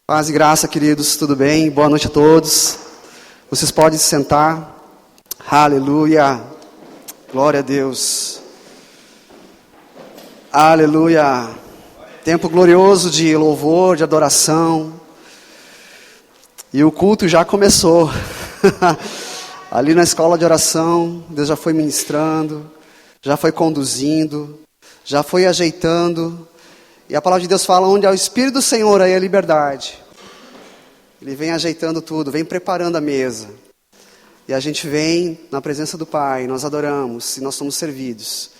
Paz e graça, queridos, tudo bem? Boa noite a todos. Vocês podem se sentar. Aleluia. Glória a Deus. Aleluia. Tempo glorioso de louvor, de adoração. E o culto já começou. Ali na escola de oração, Deus já foi ministrando, já foi conduzindo, já foi ajeitando. E a palavra de Deus fala: onde há o Espírito do Senhor, aí é liberdade. Ele vem ajeitando tudo, vem preparando a mesa. E a gente vem na presença do Pai, nós adoramos e nós somos servidos.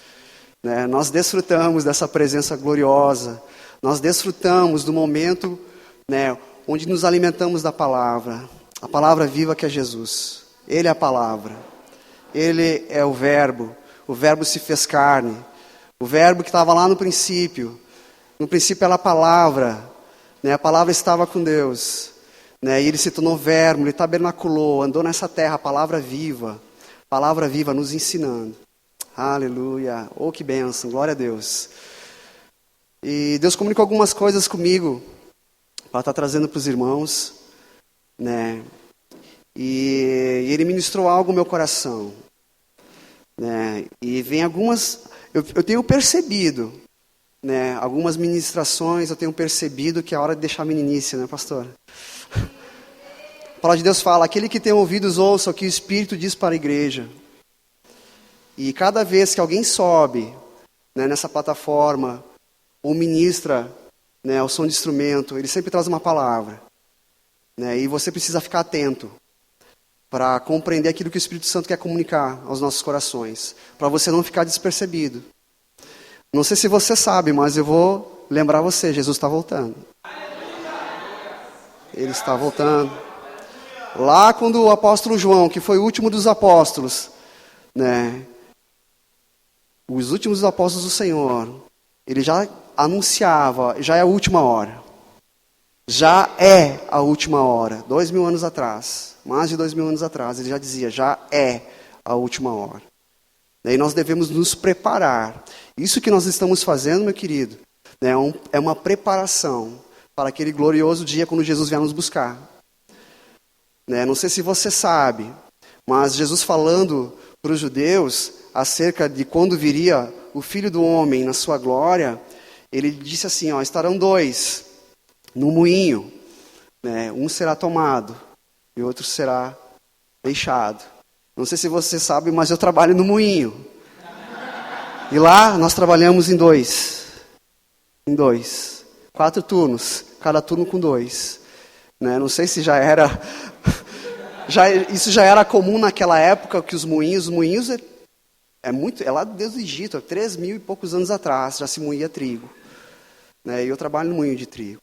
Nós desfrutamos dessa presença gloriosa. Nós desfrutamos do momento onde nos alimentamos da palavra. A palavra viva que é Jesus. Ele é a palavra. Ele é o verbo. O verbo se fez carne. O verbo que estava lá no princípio. No princípio era a palavra. A palavra estava com Deus. E ele se tornou verbo, ele tabernaculou, andou nessa terra, a palavra viva nos ensinando. Aleluia, oh que bênção, glória a Deus. E Deus comunicou algumas coisas comigo, para estar trazendo para os irmãos, E ele ministrou algo no meu coração, E vem algumas, eu tenho percebido, algumas ministrações, eu tenho percebido que é hora de deixar a meninice, pastor? A palavra de Deus fala: aquele que tem ouvidos ouça o que o Espírito diz para a igreja. E cada vez que alguém sobe nessa plataforma ou ministra o som de instrumento, ele sempre traz uma palavra. E você precisa ficar atento para compreender aquilo que o Espírito Santo quer comunicar aos nossos corações, para você não ficar despercebido. Não sei se você sabe, mas eu vou lembrar você: Jesus está voltando. Ele está voltando. Lá quando o apóstolo João, que foi o último dos apóstolos, os últimos apóstolos do Senhor, ele já anunciava: já é a última hora. Já é a última hora. 2000 anos atrás, mais de 2000 anos atrás, ele já dizia: já é a última hora. E nós devemos nos preparar. Isso que nós estamos fazendo, meu querido, é uma preparação para aquele glorioso dia quando Jesus vier nos buscar. Não sei se você sabe, mas Jesus falando para os judeus acerca de quando viria o Filho do Homem na sua glória, ele disse assim: estarão dois no moinho, um será tomado e outro será deixado. Não sei se você sabe, mas eu trabalho no moinho. E lá nós trabalhamos em dois. 4 turnos, cada turno com 2. Não sei se já era... isso já era comum naquela época, que os moinhos é lá desde o Egito, 3.000 e poucos anos atrás, já se moía trigo. E eu trabalho no moinho de trigo.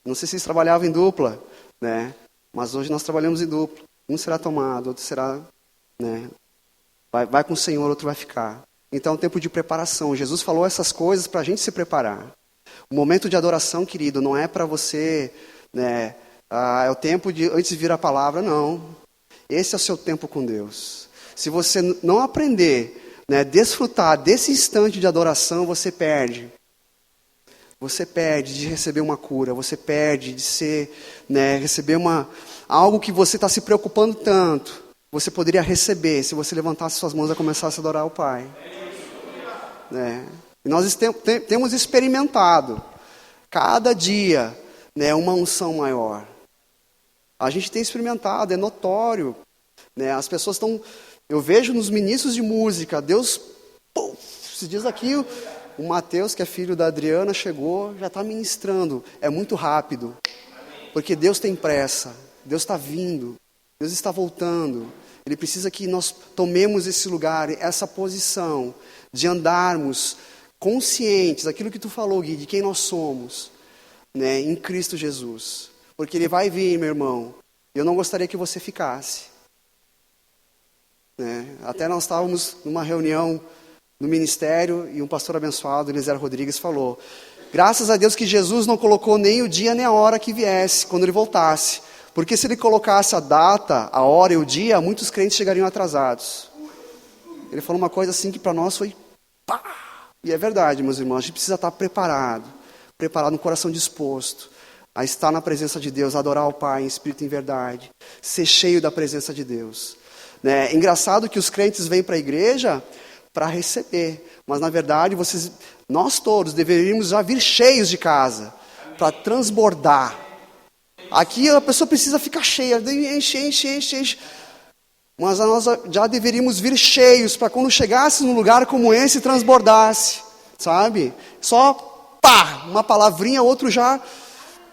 Não sei se vocês trabalhavam em dupla, mas hoje nós trabalhamos em dupla. Um será tomado, outro será... Vai com o Senhor, outro vai ficar. Então é um tempo de preparação. Jesus falou essas coisas para a gente se preparar. O momento de adoração, querido, não é para você, é o tempo de antes de vir a palavra, não. Esse é o seu tempo com Deus. Se você não aprender, desfrutar desse instante de adoração, você perde. Você perde de receber uma cura, você perde de receber algo que você está se preocupando tanto. Você poderia receber se você levantasse suas mãos e começasse a adorar o Pai. E nós temos experimentado, cada dia, uma unção maior. A gente tem experimentado, é notório. As pessoas estão... Eu vejo nos ministros de música, Deus... se diz aqui, o Mateus, que é filho da Adriana, chegou, já está ministrando. É muito rápido. Porque Deus tem pressa. Deus está vindo. Deus está voltando. Ele precisa que nós tomemos esse lugar, essa posição, de andarmos conscientes daquilo que tu falou, Gui, de quem nós somos, em Cristo Jesus. Porque Ele vai vir, meu irmão. Eu não gostaria que você ficasse. Até nós estávamos numa reunião no ministério e um pastor abençoado, Eliseu Rodrigues, falou: graças a Deus que Jesus não colocou nem o dia nem a hora que viesse, quando Ele voltasse. Porque se Ele colocasse a data, a hora e o dia, muitos crentes chegariam atrasados. Ele falou uma coisa assim que para nós foi... pá! E é verdade, meus irmãos, a gente precisa estar preparado no coração disposto a estar na presença de Deus, adorar o Pai em espírito e em verdade, ser cheio da presença de Deus. É engraçado que os crentes vêm para a igreja para receber, mas na verdade nós todos deveríamos já vir cheios de casa, para transbordar. Aqui a pessoa precisa ficar cheia, enche. Mas nós já deveríamos vir cheios, para quando chegasse num lugar como esse, transbordasse, sabe? Só, pá, uma palavrinha, outro já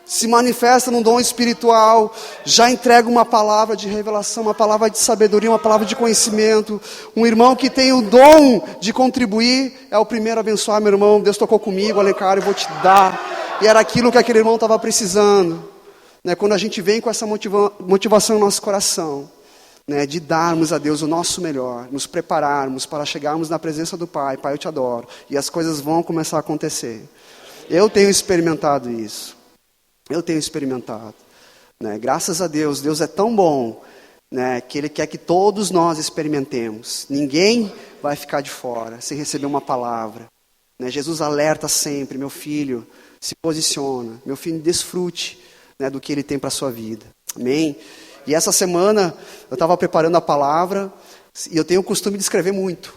se manifesta num dom espiritual, já entrega uma palavra de revelação, uma palavra de sabedoria, uma palavra de conhecimento. Um irmão que tem o dom de contribuir, é o primeiro a abençoar, meu irmão. Deus tocou comigo, Alencar, eu vou te dar. E era aquilo que aquele irmão estava precisando. Quando a gente vem com essa motivação no nosso coração, de darmos a Deus o nosso melhor, nos prepararmos para chegarmos na presença do Pai. Pai, eu te adoro. E as coisas vão começar a acontecer. Eu tenho experimentado isso. Graças a Deus, Deus é tão bom, que Ele quer que todos nós experimentemos. Ninguém vai ficar de fora, sem receber uma palavra. Jesus alerta sempre, meu filho, se posiciona. Meu filho, desfrute do que Ele tem para a sua vida. Amém? E essa semana, eu estava preparando a palavra, e eu tenho o costume de escrever muito.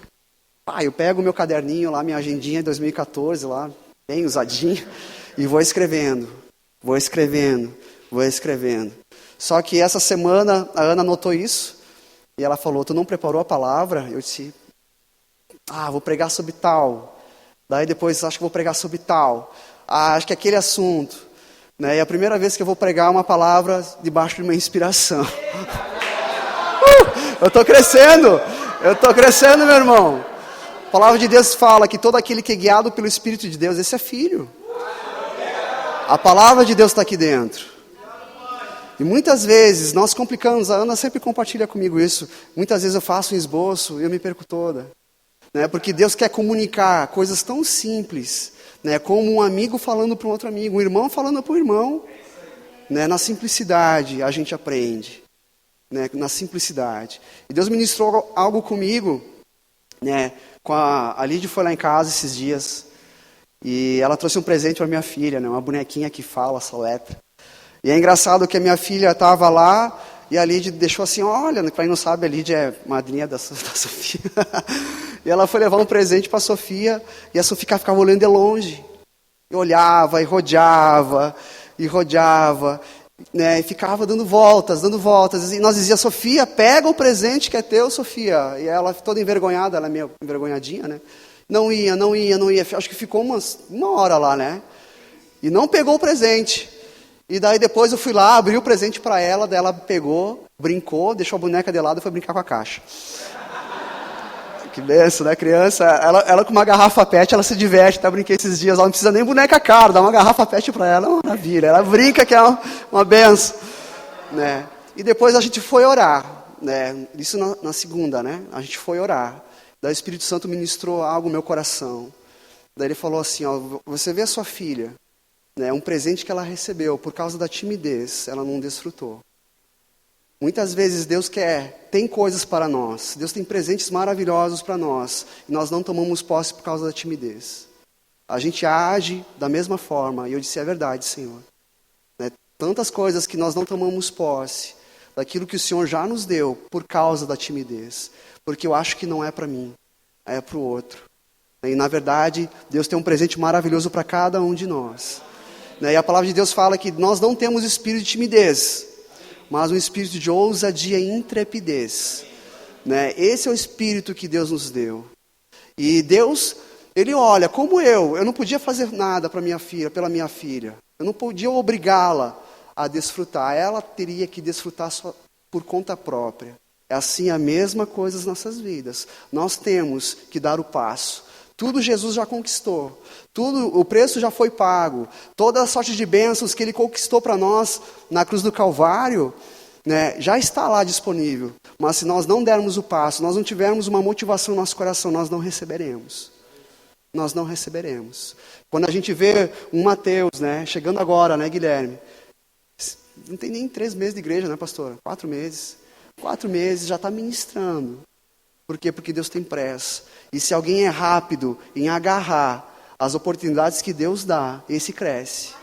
Eu pego o meu caderninho lá, minha agendinha de 2014, lá, bem usadinho, e vou escrevendo. Só que essa semana, a Ana notou isso, e ela falou, tu não preparou a palavra? Eu disse, vou pregar sobre tal. Daí depois, acho que vou pregar sobre tal. Acho que é aquele assunto. E a primeira vez que eu vou pregar uma palavra debaixo de uma inspiração. Eu estou crescendo, meu irmão. A palavra de Deus fala que todo aquele que é guiado pelo Espírito de Deus, esse é filho. A palavra de Deus está aqui dentro. E muitas vezes nós complicamos, a Ana sempre compartilha comigo isso. Muitas vezes eu faço um esboço e eu me perco toda. Porque Deus quer comunicar coisas tão simples, como um amigo falando para um outro amigo, um irmão falando para um irmão. Na simplicidade a gente aprende. Na simplicidade. E Deus ministrou algo comigo. A Lídia foi lá em casa esses dias. E ela trouxe um presente para minha filha, uma bonequinha que fala, soletra. E é engraçado que a minha filha estava lá e a Lídia deixou assim, olha, para quem não sabe, a Lídia é madrinha da Sofia. E ela foi levar um presente para a Sofia e a Sofia ficava olhando de longe. E olhava e rodeava, e ficava dando voltas. E nós dizíamos, Sofia, pega o presente que é teu, Sofia. E ela toda envergonhada, ela é meio envergonhadinha, Não ia. Acho que ficou uma hora lá, E não pegou o presente. E daí depois eu fui lá, abri o presente para ela, daí ela pegou, brincou, deixou a boneca de lado e foi brincar com a caixa. Que benção, criança? Ela com uma garrafa pet, ela se diverte, brinquei esses dias, ela não precisa nem boneca cara, dá uma garrafa pet para ela, é uma maravilha. Ela brinca que é uma benção. E depois a gente foi orar, Isso na segunda, A gente foi orar. Daí o Espírito Santo ministrou algo no meu coração. Daí ele falou assim, você vê a sua filha, um presente que ela recebeu, por causa da timidez, ela não desfrutou. Muitas vezes Deus tem coisas para nós, Deus tem presentes maravilhosos para nós, e nós não tomamos posse por causa da timidez. A gente age da mesma forma, e eu disse, é verdade, Senhor. Tantas coisas que nós não tomamos posse, daquilo que o Senhor já nos deu, por causa da timidez. Porque eu acho que não é para mim, é para o outro. E na verdade, Deus tem um presente maravilhoso para cada um de nós. E a palavra de Deus fala que nós não temos espírito de timidez, mas um espírito de ousadia e intrepidez. Esse é o espírito que Deus nos deu. E Deus, Ele olha, como eu não podia fazer nada para minha filha, pela minha filha. Eu não podia obrigá-la a desfrutar. Ela teria que desfrutar só por conta própria. É assim a mesma coisa nas nossas vidas. Nós temos que dar o passo. Tudo Jesus já conquistou. O preço já foi pago. Toda a sorte de bênçãos que Ele conquistou para nós na cruz do Calvário, já está lá disponível. Mas se nós não dermos o passo, nós não tivermos uma motivação no nosso coração, nós não receberemos. Nós não receberemos. Quando a gente vê um Mateus, chegando agora, Guilherme? Não tem nem 3 meses de igreja, pastora? 4 meses. 4 meses já está ministrando. Por quê? Porque Deus tem pressa. E se alguém é rápido em agarrar as oportunidades que Deus dá, esse cresce.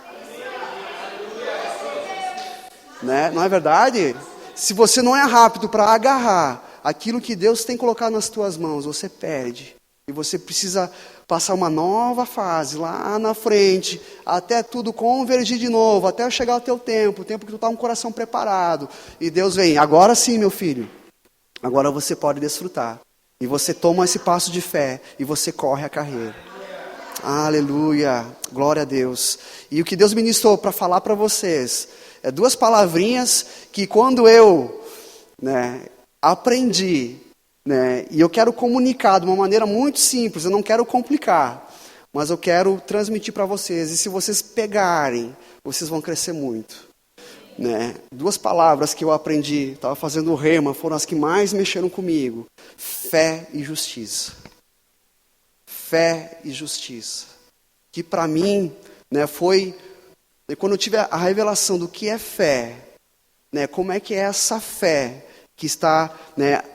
né? Não é verdade? Se você não é rápido para agarrar aquilo que Deus tem colocado nas tuas mãos, você perde. E você precisa passar uma nova fase lá na frente, até tudo convergir de novo, até chegar o teu tempo, o tempo que tu está com o coração preparado. E Deus vem, agora sim, meu filho, agora você pode desfrutar. E você toma esse passo de fé e você corre a carreira. Aleluia, glória a Deus. E o que Deus ministrou para falar para vocês é duas palavrinhas que quando eu aprendi, e eu quero comunicar de uma maneira muito simples, eu não quero complicar, mas eu quero transmitir para vocês. E se vocês pegarem, vocês vão crescer muito. Duas palavras que eu aprendi, estava fazendo o rema, foram as que mais mexeram comigo: fé e justiça. Fé e justiça. Que para mim, foi quando eu tive a revelação do que é fé, como é que é essa fé que está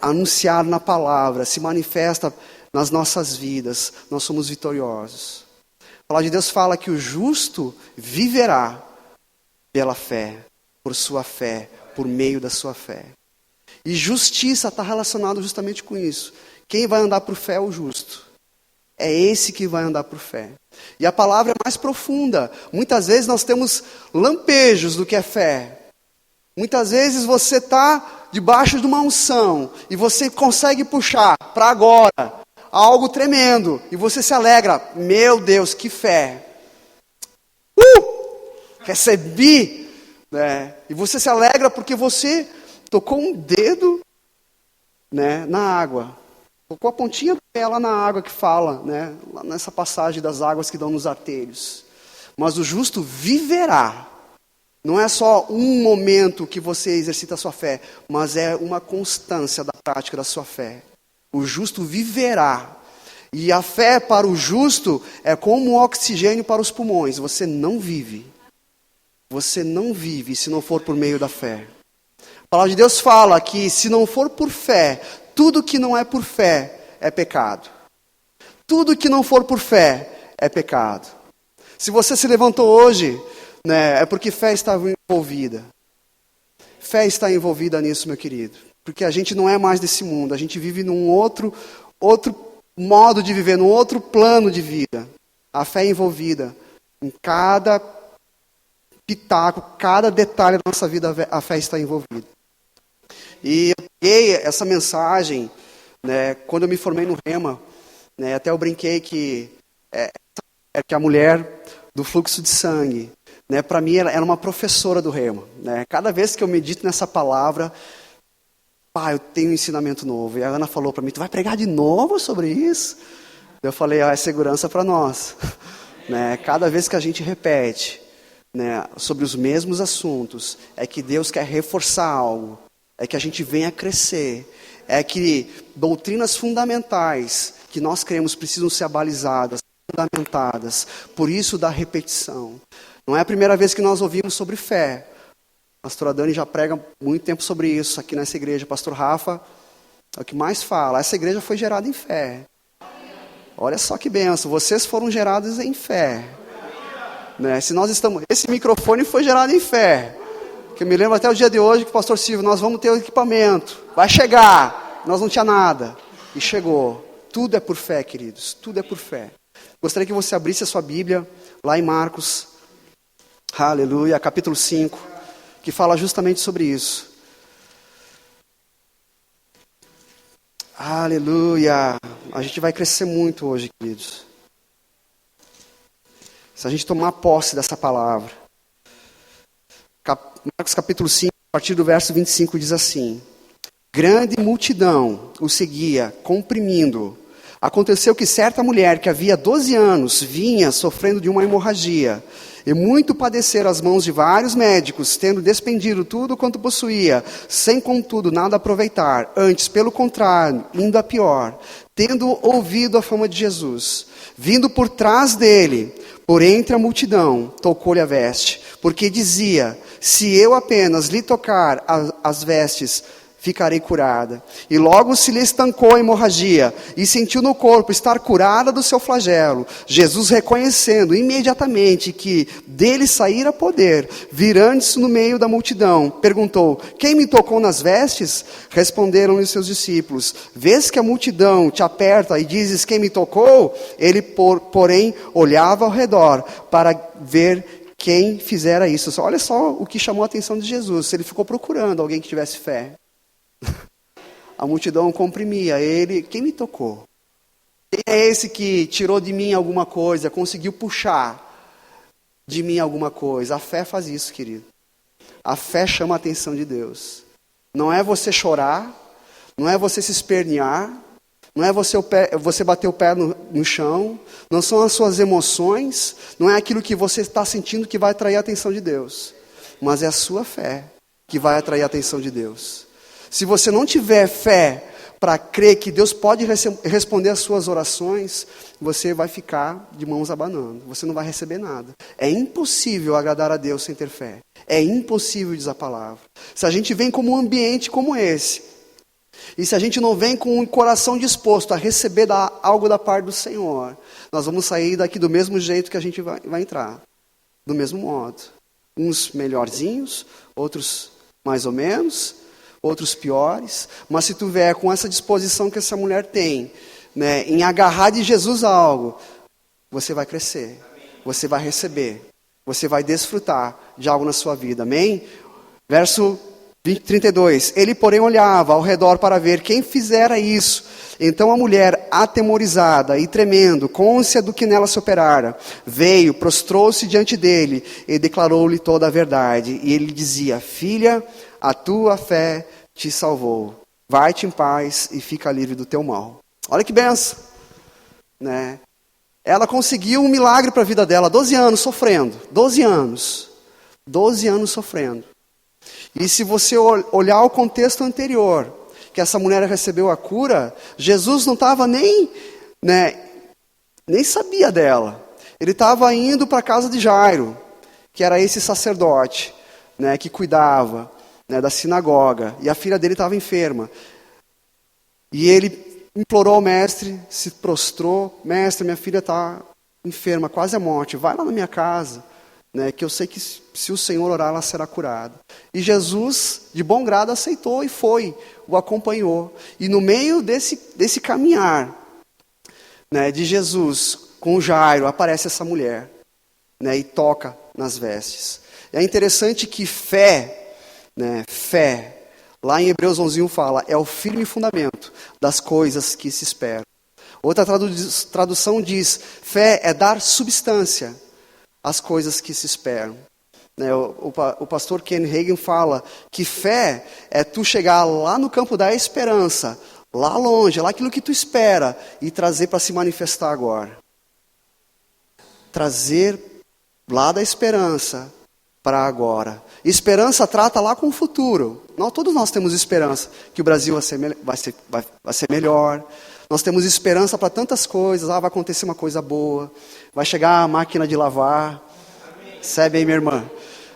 anunciada na palavra, se manifesta nas nossas vidas, nós somos vitoriosos. A palavra de Deus fala que o justo viverá pela fé, por sua fé, por meio da sua fé. E justiça está relacionado justamente com isso. Quem vai andar por fé é o justo. É esse que vai andar por fé. E a palavra é mais profunda. Muitas vezes nós temos lampejos do que é fé. Muitas vezes você está debaixo de uma unção e você consegue puxar para agora algo tremendo. E você se alegra. Meu Deus, que fé. Recebi. E você se alegra porque você tocou um dedo na água. Tocou a pontinha do pé lá na água que fala, lá nessa passagem das águas que dão nos artelhos. Mas o justo viverá. Não é só um momento que você exercita a sua fé, mas é uma constância da prática da sua fé. O justo viverá. E a fé para o justo é como o oxigênio para os pulmões. Você não vive. Você não vive se não for por meio da fé. A palavra de Deus fala que se não for por fé, tudo que não é por fé é pecado. Tudo que não for por fé é pecado. Se você se levantou hoje, é porque fé está envolvida. Fé está envolvida nisso, meu querido. Porque a gente não é mais desse mundo. A gente vive num outro modo de viver, num outro plano de vida. A fé é envolvida em cada pitaco, cada detalhe da nossa vida, a fé está envolvida. E eu peguei essa mensagem, quando eu me formei no Rema, até eu brinquei que a mulher do fluxo de sangue, para mim ela era uma professora do Rema. Cada vez que eu medito nessa palavra, eu tenho um ensinamento novo. E a Ana falou para mim, tu vai pregar de novo sobre isso? Eu falei, é segurança para nós. Cada vez que a gente repete sobre os mesmos assuntos, é que Deus quer reforçar algo. É que a gente venha crescer. É que doutrinas fundamentais que nós cremos precisam ser abalizadas, fundamentadas. Por isso da repetição. Não é a primeira vez que nós ouvimos sobre fé. A pastora Dani já prega muito tempo sobre isso aqui nessa igreja. Pastor Rafa é o que mais fala. Essa igreja foi gerada em fé. Olha só que bênção. Vocês foram gerados em fé. Se nós estamos... Esse microfone foi gerado em fé. Que eu me lembro até o dia de hoje que o pastor Silvio, nós vamos ter o equipamento. Vai chegar. Nós não tinha nada. E chegou. Tudo é por fé, queridos. Tudo é por fé. Gostaria que você abrisse a sua Bíblia lá em Marcos. Aleluia. Capítulo 5. Que fala justamente sobre isso. Aleluia. A gente vai crescer muito hoje, queridos. Se a gente tomar posse dessa palavra. Marcos capítulo 5, a partir do verso 25, diz assim: grande multidão o seguia, comprimindo. Aconteceu que certa mulher que havia 12 anos vinha sofrendo de uma hemorragia, e muito padecera às mãos de vários médicos, tendo despendido tudo quanto possuía, sem contudo nada aproveitar, antes pelo contrário, indo a pior, tendo ouvido a fama de Jesus, vindo por trás dele, por entre a multidão, tocou-lhe a veste, porque dizia: se eu apenas lhe tocar as vestes, ficarei curada. E logo se lhe estancou a hemorragia, e sentiu no corpo estar curada do seu flagelo. Jesus, reconhecendo imediatamente que dele saíra poder, virando-se no meio da multidão, perguntou: quem me tocou nas vestes? Responderam-lhe seus discípulos: vês que a multidão te aperta e dizes: quem me tocou? Ele, porém, olhava ao redor para ver quem fizera isso. Olha só o que chamou a atenção de Jesus. Ele ficou procurando alguém que tivesse fé. A multidão comprimia ele. Quem me tocou? Quem é esse que tirou de mim alguma coisa, conseguiu puxar de mim alguma coisa? A fé faz isso, querido. A fé chama a atenção de Deus. Não é você chorar, não é você se espernear, não é você bater o pé no chão, não são as suas emoções, não é aquilo que você está sentindo que vai atrair a atenção de Deus, mas é a sua fé que vai atrair a atenção de Deus. Se você não tiver fé para crer que Deus pode responder às suas orações, você vai ficar de mãos abanando, você não vai receber nada. É impossível agradar a Deus sem ter fé. É impossível, diz a palavra. Se a gente vem como um ambiente como esse, e se a gente não vem com um coração disposto a receber algo da parte do Senhor, nós vamos sair daqui do mesmo jeito que a gente vai entrar. Do mesmo modo. Uns melhorzinhos, outros mais ou menos, outros piores. Mas se tu vier com essa disposição que essa mulher tem, né, em agarrar de Jesus algo, você vai crescer, você vai receber, você vai desfrutar de algo na sua vida. Amém? Verso 32. Ele, porém, olhava ao redor para ver quem fizera isso. Então a mulher, atemorizada e tremendo, cônscia do que nela se operara, veio, prostrou-se diante dele e declarou-lhe toda a verdade. E ele dizia: filha, a tua fé te salvou. Vai-te em paz e fica livre do teu mal. Olha que benção, né? Ela conseguiu um milagre para a vida dela. 12 anos sofrendo. 12 anos. 12 anos sofrendo. E se você olhar o contexto anterior, que essa mulher recebeu a cura, Jesus não estava nem sabia dela. Ele estava indo para a casa de Jairo, que era esse sacerdote, né, que cuidava, né, da sinagoga. E a filha dele estava enferma. E ele implorou ao mestre, se prostrou: mestre, minha filha está enferma, quase à morte, vai lá na minha casa, né, que eu sei que se o Senhor orar, ela será curada. E Jesus, de bom grado, aceitou e foi, o acompanhou. E no meio desse caminhar, né, de Jesus com Jairo, aparece essa mulher, né, e toca nas vestes. É interessante que fé, lá em Hebreus 11:1 fala, é o firme fundamento das coisas que se esperam. Outra tradução diz, fé é dar substância às coisas que se esperam. O pastor Ken Hagin fala que fé é tu chegar lá no campo da esperança, lá longe, lá aquilo que tu espera, e trazer para se manifestar agora. Trazer lá da esperança para agora. Esperança trata lá com o futuro. Todos nós temos esperança que o Brasil vai ser melhor. Nós temos esperança para tantas coisas. Vai acontecer uma coisa boa. Vai chegar a máquina de lavar. Recebe aí, minha irmã.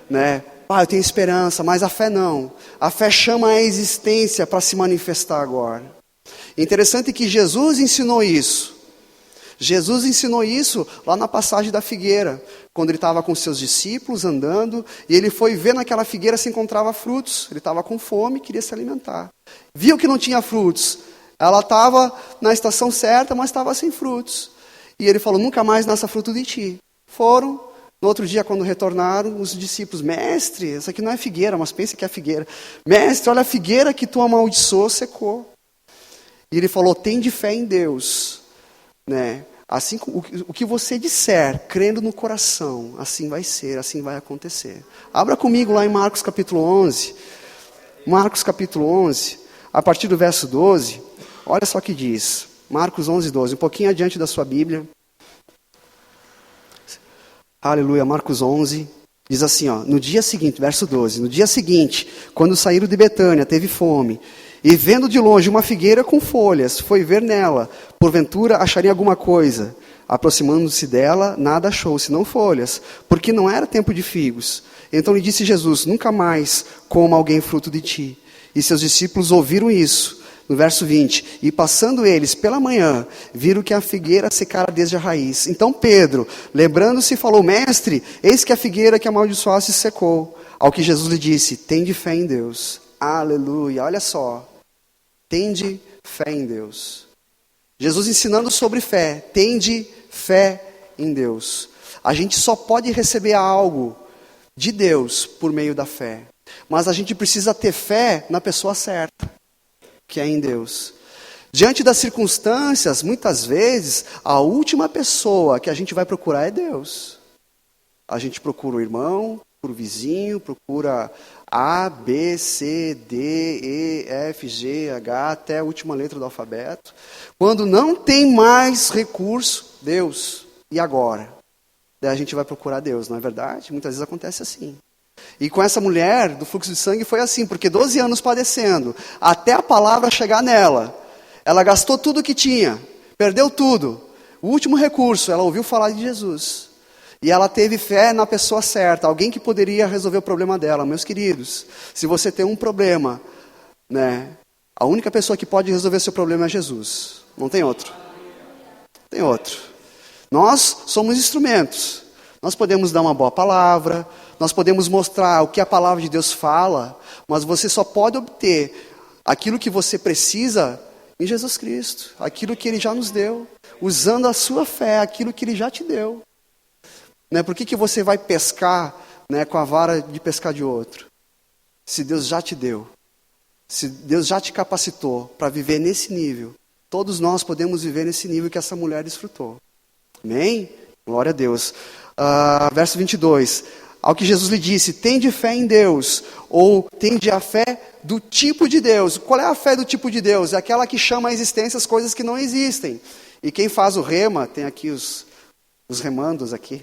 Né? Eu tenho esperança, mas a fé não. A fé chama a existência para se manifestar agora. Interessante que Jesus ensinou isso. Jesus ensinou isso lá na passagem da figueira, quando ele estava com seus discípulos andando, e ele foi ver naquela figueira se encontrava frutos. Ele estava com fome, queria se alimentar. Viu que não tinha frutos. Ela estava na estação certa, mas estava sem frutos. E ele falou, nunca mais nasça fruto de ti. Foram. No outro dia, quando retornaram, os discípulos, mestre, essa aqui não é figueira, mas pensa que é figueira. Mestre, olha a figueira que tu amaldiçoou, secou. E ele falou, tem de fé em Deus. Né? Assim, o que você disser, crendo no coração, assim vai ser, assim vai acontecer. Abra comigo lá em Marcos capítulo 11. Marcos capítulo 11, a partir do verso 12. Olha só o que diz. Marcos 11, 12. Um pouquinho adiante da sua Bíblia. Aleluia, Marcos 11, diz assim, no dia seguinte, verso 12, no dia seguinte, quando saíram de Betânia, teve fome, e vendo de longe uma figueira com folhas, foi ver nela, porventura acharia alguma coisa. Aproximando-se dela, nada achou, senão folhas, porque não era tempo de figos. Então lhe disse Jesus, nunca mais coma alguém fruto de ti. E seus discípulos ouviram isso. No verso 20, e passando eles pela manhã, viram que a figueira secara desde a raiz. Então Pedro, lembrando-se, falou, mestre, eis que a figueira que amaldiçoaste secou. Ao que Jesus lhe disse, tende fé em Deus. Aleluia, olha só. Tende fé em Deus. Jesus ensinando sobre fé, tende fé em Deus. A gente só pode receber algo de Deus por meio da fé. Mas a gente precisa ter fé na pessoa certa, que é em Deus. Diante das circunstâncias, muitas vezes, a última pessoa que a gente vai procurar é Deus. A gente procura o irmão, procura o vizinho, procura A, B, C, D, E, F, G, H, até a última letra do alfabeto. Quando não tem mais recurso, Deus, e agora? Daí a gente vai procurar Deus, não é verdade? Muitas vezes acontece assim. E com essa mulher do fluxo de sangue foi assim, porque 12 anos padecendo, até a palavra chegar nela, ela gastou tudo o que tinha, perdeu tudo. O último recurso, ela ouviu falar de Jesus. E ela teve fé na pessoa certa, alguém que poderia resolver o problema dela. Meus queridos, se você tem um problema, né, a única pessoa que pode resolver seu problema é Jesus. Não tem outro. Tem outro. Nós somos instrumentos. Nós podemos dar uma boa palavra, nós podemos mostrar o que a palavra de Deus fala, mas você só pode obter aquilo que você precisa em Jesus Cristo, aquilo que Ele já nos deu, usando a sua fé, aquilo que Ele já te deu. Né? Por que você vai pescar, né, com a vara de pescar de outro? Se Deus já te deu, se Deus já te capacitou para viver nesse nível, todos nós podemos viver nesse nível que essa mulher desfrutou. Amém? Glória a Deus. Verso 22. Ao que Jesus lhe disse, tende fé em Deus, ou tende a fé do tipo de Deus. Qual é a fé do tipo de Deus? É aquela que chama à existência as coisas que não existem. E quem faz o rema, tem aqui os remandos aqui,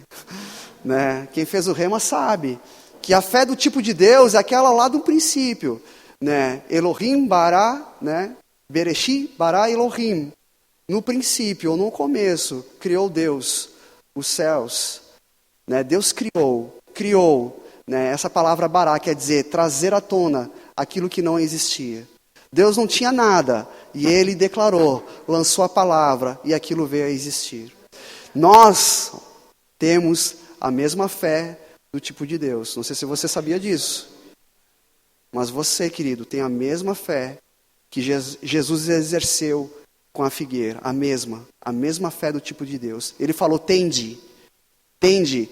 né? Quem fez o rema sabe que a fé do tipo de Deus é aquela lá do princípio, né? Elohim bara, né? Bereshit bara Elohim. No princípio, ou no começo, criou Deus os céus, né? Deus criou, né? Essa palavra bará quer dizer trazer à tona aquilo que não existia. Deus não tinha nada, e Ele declarou, lançou a palavra, e aquilo veio a existir. Nós temos a mesma fé do tipo de Deus. Não sei se você sabia disso. Mas você, querido, tem a mesma fé que Jesus exerceu com a figueira. A mesma fé do tipo de Deus. Ele falou, tende. Tende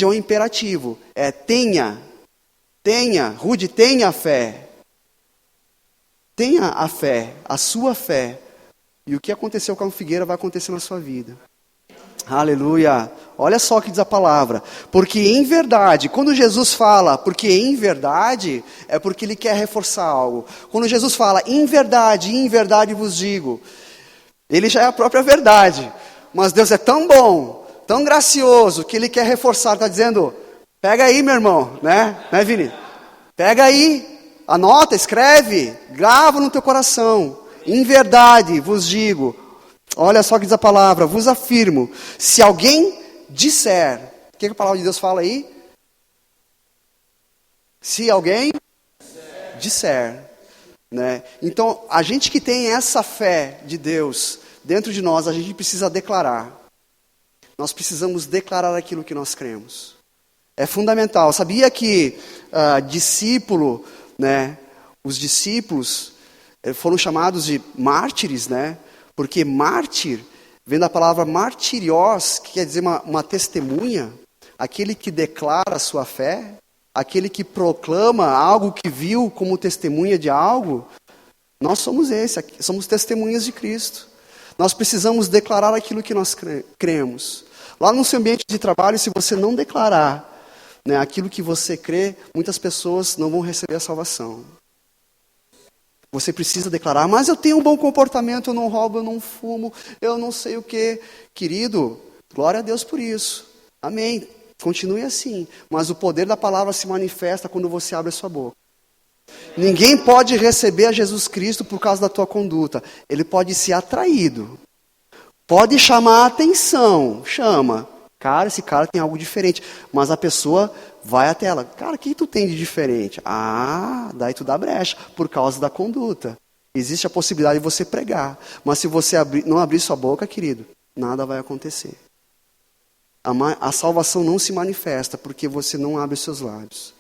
é um imperativo. É tenha. Rude, tenha a fé. Tenha a fé, a sua fé. E o que aconteceu com a figueira vai acontecer na sua vida. Aleluia. Olha só o que diz a palavra. Porque em verdade, quando Jesus fala, porque em verdade, é porque Ele quer reforçar algo. Quando Jesus fala, em verdade vos digo, Ele já é a própria verdade. Mas Deus é tão bom, tão gracioso, que Ele quer reforçar. Está dizendo, pega aí, meu irmão, né, Vini? Pega aí, anota, escreve, grava no teu coração. Em verdade vos digo. Olha só o que diz a palavra, vos afirmo, se alguém disser, o que a palavra de Deus fala aí? Se alguém disser, né? Então, a gente que tem essa fé de Deus dentro de nós, a gente precisa declarar. Nós precisamos declarar aquilo que nós cremos. É fundamental. Sabia que discípulo, né? Os discípulos foram chamados de mártires, né? Porque mártir, vem da palavra martirios, que quer dizer uma testemunha, aquele que declara a sua fé, aquele que proclama algo que viu como testemunha de algo. Nós somos somos testemunhas de Cristo. Nós precisamos declarar aquilo que nós cremos. Lá no seu ambiente de trabalho, se você não declarar, né, aquilo que você crê, muitas pessoas não vão receber a salvação. Você precisa declarar, mas eu tenho um bom comportamento, eu não roubo, eu não fumo, eu não sei o quê. Querido, glória a Deus por isso. Amém. Continue assim. Mas o poder da palavra se manifesta quando você abre a sua boca. Ninguém pode receber a Jesus Cristo por causa da tua conduta. Ele pode ser atraído. Pode chamar a atenção. Chama. Cara, esse cara tem algo diferente. Mas a pessoa vai até ela. Cara, o que tu tem de diferente? Ah, daí tu dá brecha, por causa da conduta. Existe a possibilidade de você pregar. Mas se você não abrir sua boca, querido, nada vai acontecer. A salvação não se manifesta porque você não abre os seus lábios.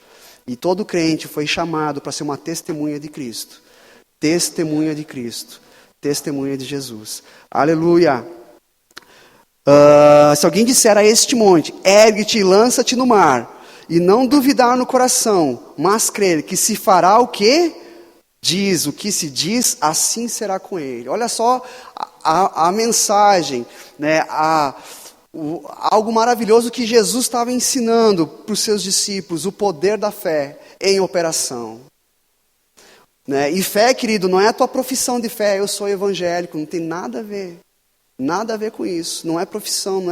E todo crente foi chamado para ser uma testemunha de Cristo. Testemunha de Cristo. Testemunha de Jesus. Aleluia. Se alguém disser a este monte, ergue-te e lança-te no mar, e não duvidar no coração, mas crer que se fará o que diz, o que se diz, assim será com ele. Olha só a mensagem, né? Algo maravilhoso que Jesus estava ensinando para os seus discípulos, o poder da fé em operação. Né? E fé, querido, não é a tua profissão de fé, eu sou evangélico, não tem nada a ver. Nada a ver com isso, não é profissão,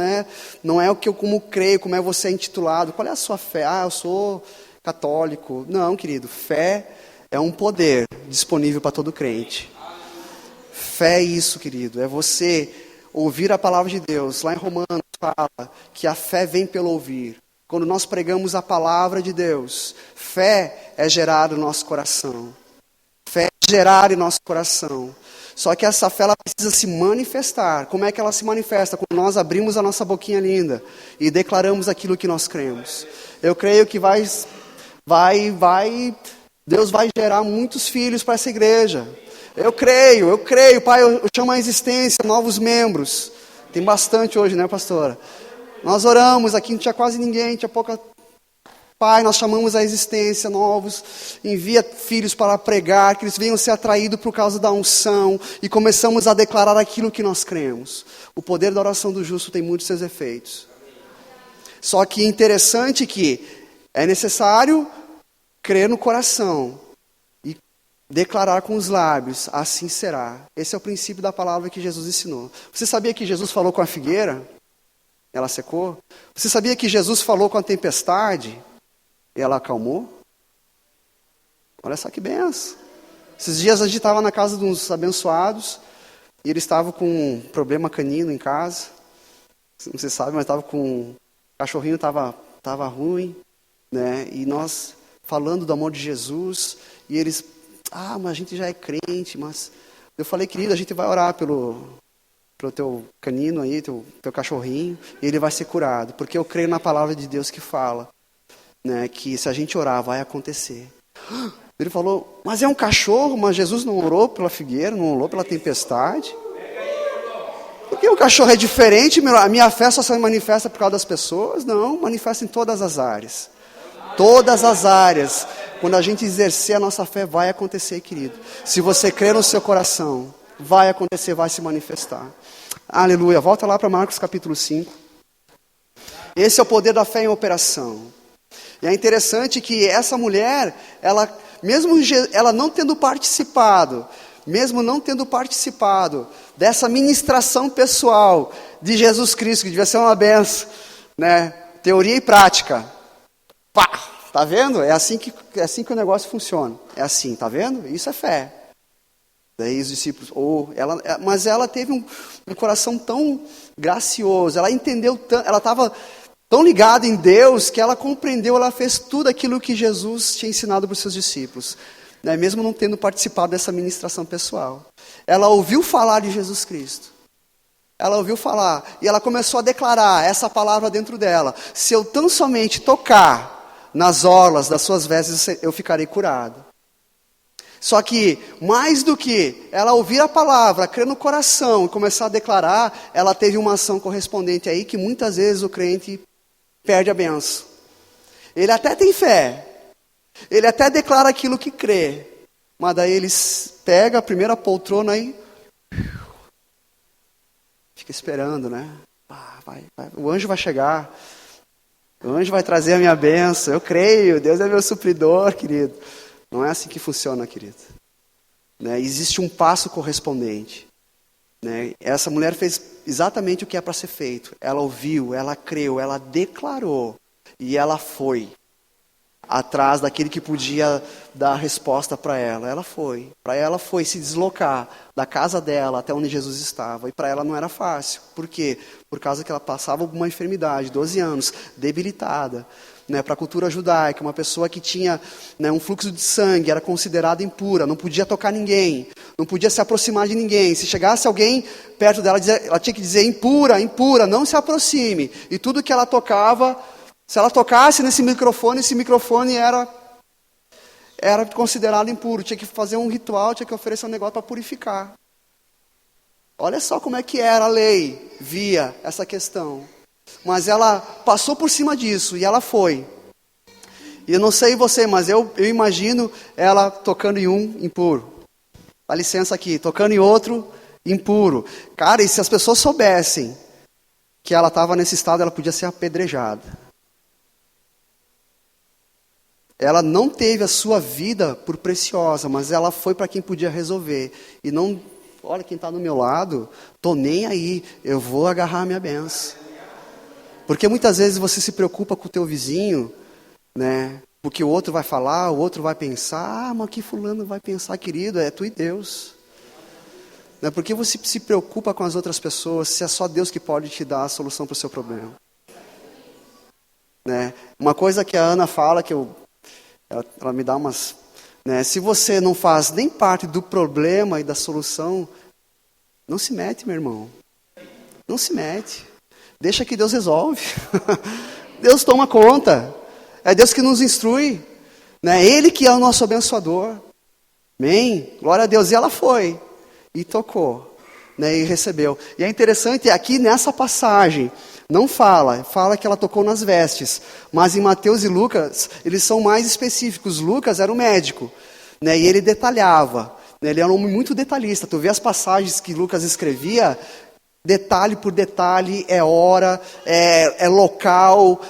não é o que eu como creio, como é você intitulado. Qual é a sua fé? Ah, eu sou católico. Não, querido, fé é um poder disponível para todo crente. Fé é isso, querido, é você ouvir a palavra de Deus. Lá em Romanos fala que a fé vem pelo ouvir. Quando nós pregamos a palavra de Deus, fé é gerada no nosso coração. Fé é gerada em nosso coração. Só que essa fé ela precisa se manifestar. Como é que ela se manifesta? Quando nós abrimos a nossa boquinha linda e declaramos aquilo que nós cremos. Eu creio que Deus vai gerar muitos filhos para essa igreja. Eu creio, Pai, eu chamo à existência novos membros. Tem bastante hoje, né, pastora? Nós oramos, aqui não tinha quase ninguém, tinha pouca... Pai, nós chamamos à existência novos, envia filhos para pregar, que eles venham ser atraídos por causa da unção, e começamos a declarar aquilo que nós cremos. O poder da oração do justo tem muitos seus efeitos. Só que interessante que é necessário crer no coração e declarar com os lábios, assim será. Esse é o princípio da palavra que Jesus ensinou. Você sabia que Jesus falou com a figueira? Ela secou? Você sabia que Jesus falou com a tempestade? E ela acalmou? Olha só que benção. Esses dias a gente estava na casa de uns abençoados, e eles estavam com um problema canino em casa. Não sei se sabe, mas estava com... O cachorrinho estava ruim, né? E nós falando do amor de Jesus, e eles... mas a gente já é crente, mas... Eu falei, querido, a gente vai orar pelo teu canino aí, teu cachorrinho, e ele vai ser curado. Porque eu creio na palavra de Deus que fala, né, que se a gente orar, vai acontecer. Ele falou, mas é um cachorro, mas Jesus não orou pela figueira, não orou pela tempestade? Porque o cachorro é diferente, a minha fé só se manifesta por causa das pessoas? Não, manifesta em todas as áreas. Todas as áreas. Quando a gente exercer a nossa fé, vai acontecer, querido. Se você crer no seu coração, vai acontecer, vai se manifestar. Aleluia. Volta lá para Marcos capítulo 5. Esse é o poder da fé em operação. E é interessante que essa mulher, mesmo ela não tendo participado dessa ministração pessoal de Jesus Cristo, que devia ser uma benção, né? Teoria e prática. Pá! Tá vendo? É assim que o negócio funciona. É assim, tá vendo? Isso é fé. Daí os discípulos, mas ela teve um coração tão gracioso, ela entendeu, ela estava tão ligada em Deus, que ela compreendeu, ela fez tudo aquilo que Jesus tinha ensinado para os seus discípulos, né? Mesmo não tendo participado dessa ministração pessoal. Ela ouviu falar de Jesus Cristo, ela ouviu falar, e ela começou a declarar essa palavra dentro dela, se eu tão somente tocar nas orlas das suas vestes, eu ficarei curado. Só que, mais do que ela ouvir a palavra, crer no coração e começar a declarar, ela teve uma ação correspondente aí, que muitas vezes o crente perde a benção. Ele até tem fé, ele até declara aquilo que crê, mas daí ele pega a primeira poltrona e fica esperando, né? O anjo vai chegar, o anjo vai trazer a minha benção, eu creio, Deus é meu supridor, querido. Não é assim que funciona, querido. Né? Existe um passo correspondente. Né? Essa mulher fez exatamente o que é para ser feito. Ela ouviu, ela creu, ela declarou. E ela foi atrás daquele que podia dar a resposta para ela. Ela foi. Para ela foi se deslocar da casa dela até onde Jesus estava. E para ela não era fácil. Por quê? Por causa que ela passava por uma enfermidade, 12 anos, debilitada. né, para a cultura judaica, uma pessoa que tinha, né, um fluxo de sangue, era considerada impura, não podia tocar ninguém, não podia se aproximar de ninguém. Se chegasse alguém perto dela, ela tinha que dizer: impura, impura, não se aproxime. E tudo que ela tocava, se ela tocasse nesse microfone, esse microfone era considerado impuro. Tinha que fazer um ritual, tinha que oferecer um negócio para purificar. Olha só como é que era a lei, via essa questão. Mas ela passou por cima disso e ela foi. E eu não sei você, mas eu imagino ela tocando em um impuro. Dá licença aqui, tocando em outro impuro. Cara, e se as pessoas soubessem que ela estava nesse estado, ela podia ser apedrejada. Ela não teve a sua vida por preciosa, mas ela foi para quem podia resolver. E não, olha quem está do meu lado, tô nem aí, eu vou agarrar a minha bênção. Porque muitas vezes você se preocupa com o teu vizinho, né? Porque o outro vai falar, o outro vai pensar. Ah, mas que fulano vai pensar, querido? É tu e Deus. Não é porque você se preocupa com as outras pessoas, se é só Deus que pode te dar a solução para o seu problema. Né? Uma coisa que a Ana fala, que ela me dá umas... Né? Se você não faz nem parte do problema e da solução, não se mete, meu irmão. Não se mete. Deixa que Deus resolve. Deus toma conta. É Deus que nos instrui. Né? Ele que é o nosso abençoador. Amém? Glória a Deus. E ela foi. E tocou. Né? E recebeu. E é interessante, aqui nessa passagem, não fala que ela tocou nas vestes. Mas em Mateus e Lucas, eles são mais específicos. Lucas era o médico. Né? E ele detalhava. Né? Ele era um homem muito detalhista. Tu vê as passagens que Lucas escrevia... Detalhe por detalhe, é hora, é local,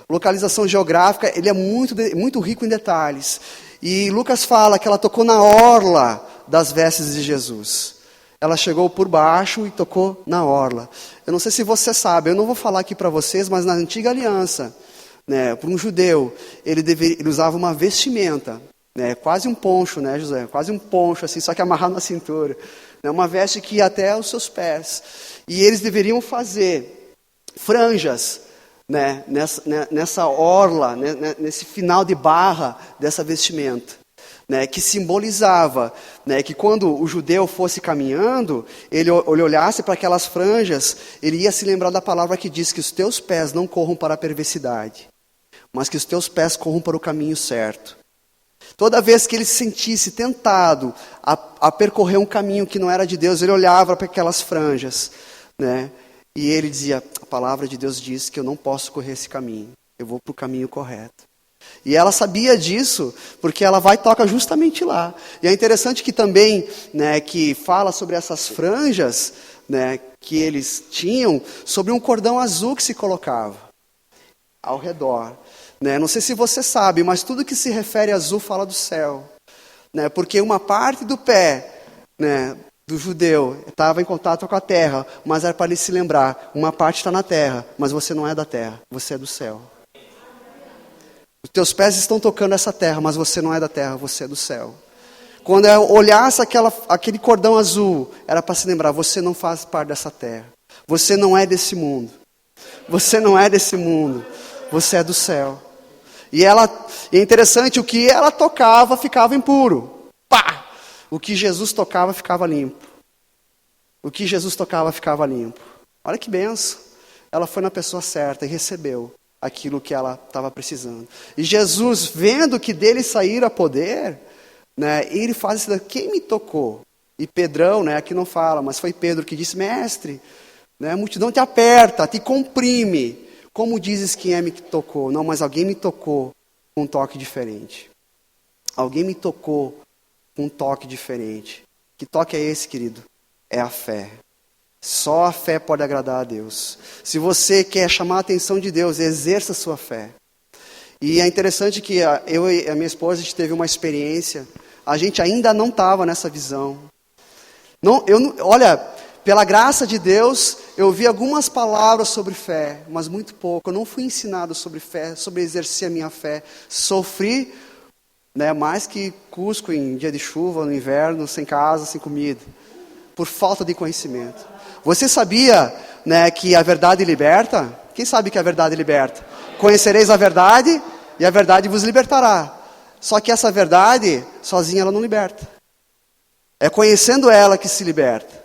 localização geográfica. Ele é muito rico em detalhes. E Lucas fala que ela tocou na orla das vestes de Jesus. Ela chegou por baixo e tocou na orla. Eu não sei se você sabe, eu não vou falar aqui para vocês, mas na antiga aliança, né, para um judeu, ele usava uma vestimenta, né, quase um poncho, né, José? Quase um poncho, assim, só que amarrado na cintura. Uma veste que ia até os seus pés. E eles deveriam fazer franjas, né, nessa orla, né, nesse final de barra dessa vestimenta. Né, que simbolizava, né, que quando o judeu fosse caminhando, ele olhasse para aquelas franjas, ele ia se lembrar da palavra que diz que os teus pés não corram para a perversidade, mas que os teus pés corram para o caminho certo. Toda vez que ele se sentisse tentado a percorrer um caminho que não era de Deus, ele olhava para aquelas franjas, né? E ele dizia: a palavra de Deus diz que eu não posso correr esse caminho, eu vou para o caminho correto. E ela sabia disso, porque ela vai e toca justamente lá. E é interessante que também, né, que fala sobre essas franjas, né, que eles tinham, sobre um cordão azul que se colocava ao redor. Né? Não sei se você sabe, mas tudo que se refere a azul fala do céu. Né? Porque uma parte do pé, né, do judeu estava em contato com a terra, mas era para ele se lembrar, uma parte está na terra, mas você não é da terra, você é do céu. Os teus pés estão tocando essa terra, mas você não é da terra, você é do céu. Quando eu olhasse aquele cordão azul, era para se lembrar, você não faz parte dessa terra. Você não é desse mundo. Você não é desse mundo. Você é do céu. E é interessante, o que ela tocava ficava impuro. Pá! O que Jesus tocava ficava limpo. O que Jesus tocava ficava limpo. Olha que benção. Ela foi na pessoa certa e recebeu aquilo que ela estava precisando. E Jesus, vendo que dele saíra poder, né, ele faz isso daqui: quem me tocou? E Pedrão, né, aqui não fala, mas foi Pedro que disse: mestre, né, a multidão te aperta, te comprime. Como dizes quem é que tocou? Não, mas alguém me tocou com um toque diferente. Alguém me tocou com um toque diferente. Que toque é esse, querido? É a fé. Só a fé pode agradar a Deus. Se você quer chamar a atenção de Deus, exerça a sua fé. E é interessante que eu e a minha esposa, a gente teve uma experiência. A gente ainda não estava nessa visão. Olha, pela graça de Deus, eu ouvi algumas palavras sobre fé, mas muito pouco. Eu não fui ensinado sobre fé, sobre exercer a minha fé. Sofri, né, mais que Cusco em dia de chuva, no inverno, sem casa, sem comida, por falta de conhecimento. Você sabia, né, que a verdade liberta? Quem sabe que a verdade liberta? Conhecereis a verdade e a verdade vos libertará. Só que essa verdade, sozinha ela não liberta. É conhecendo ela que se liberta.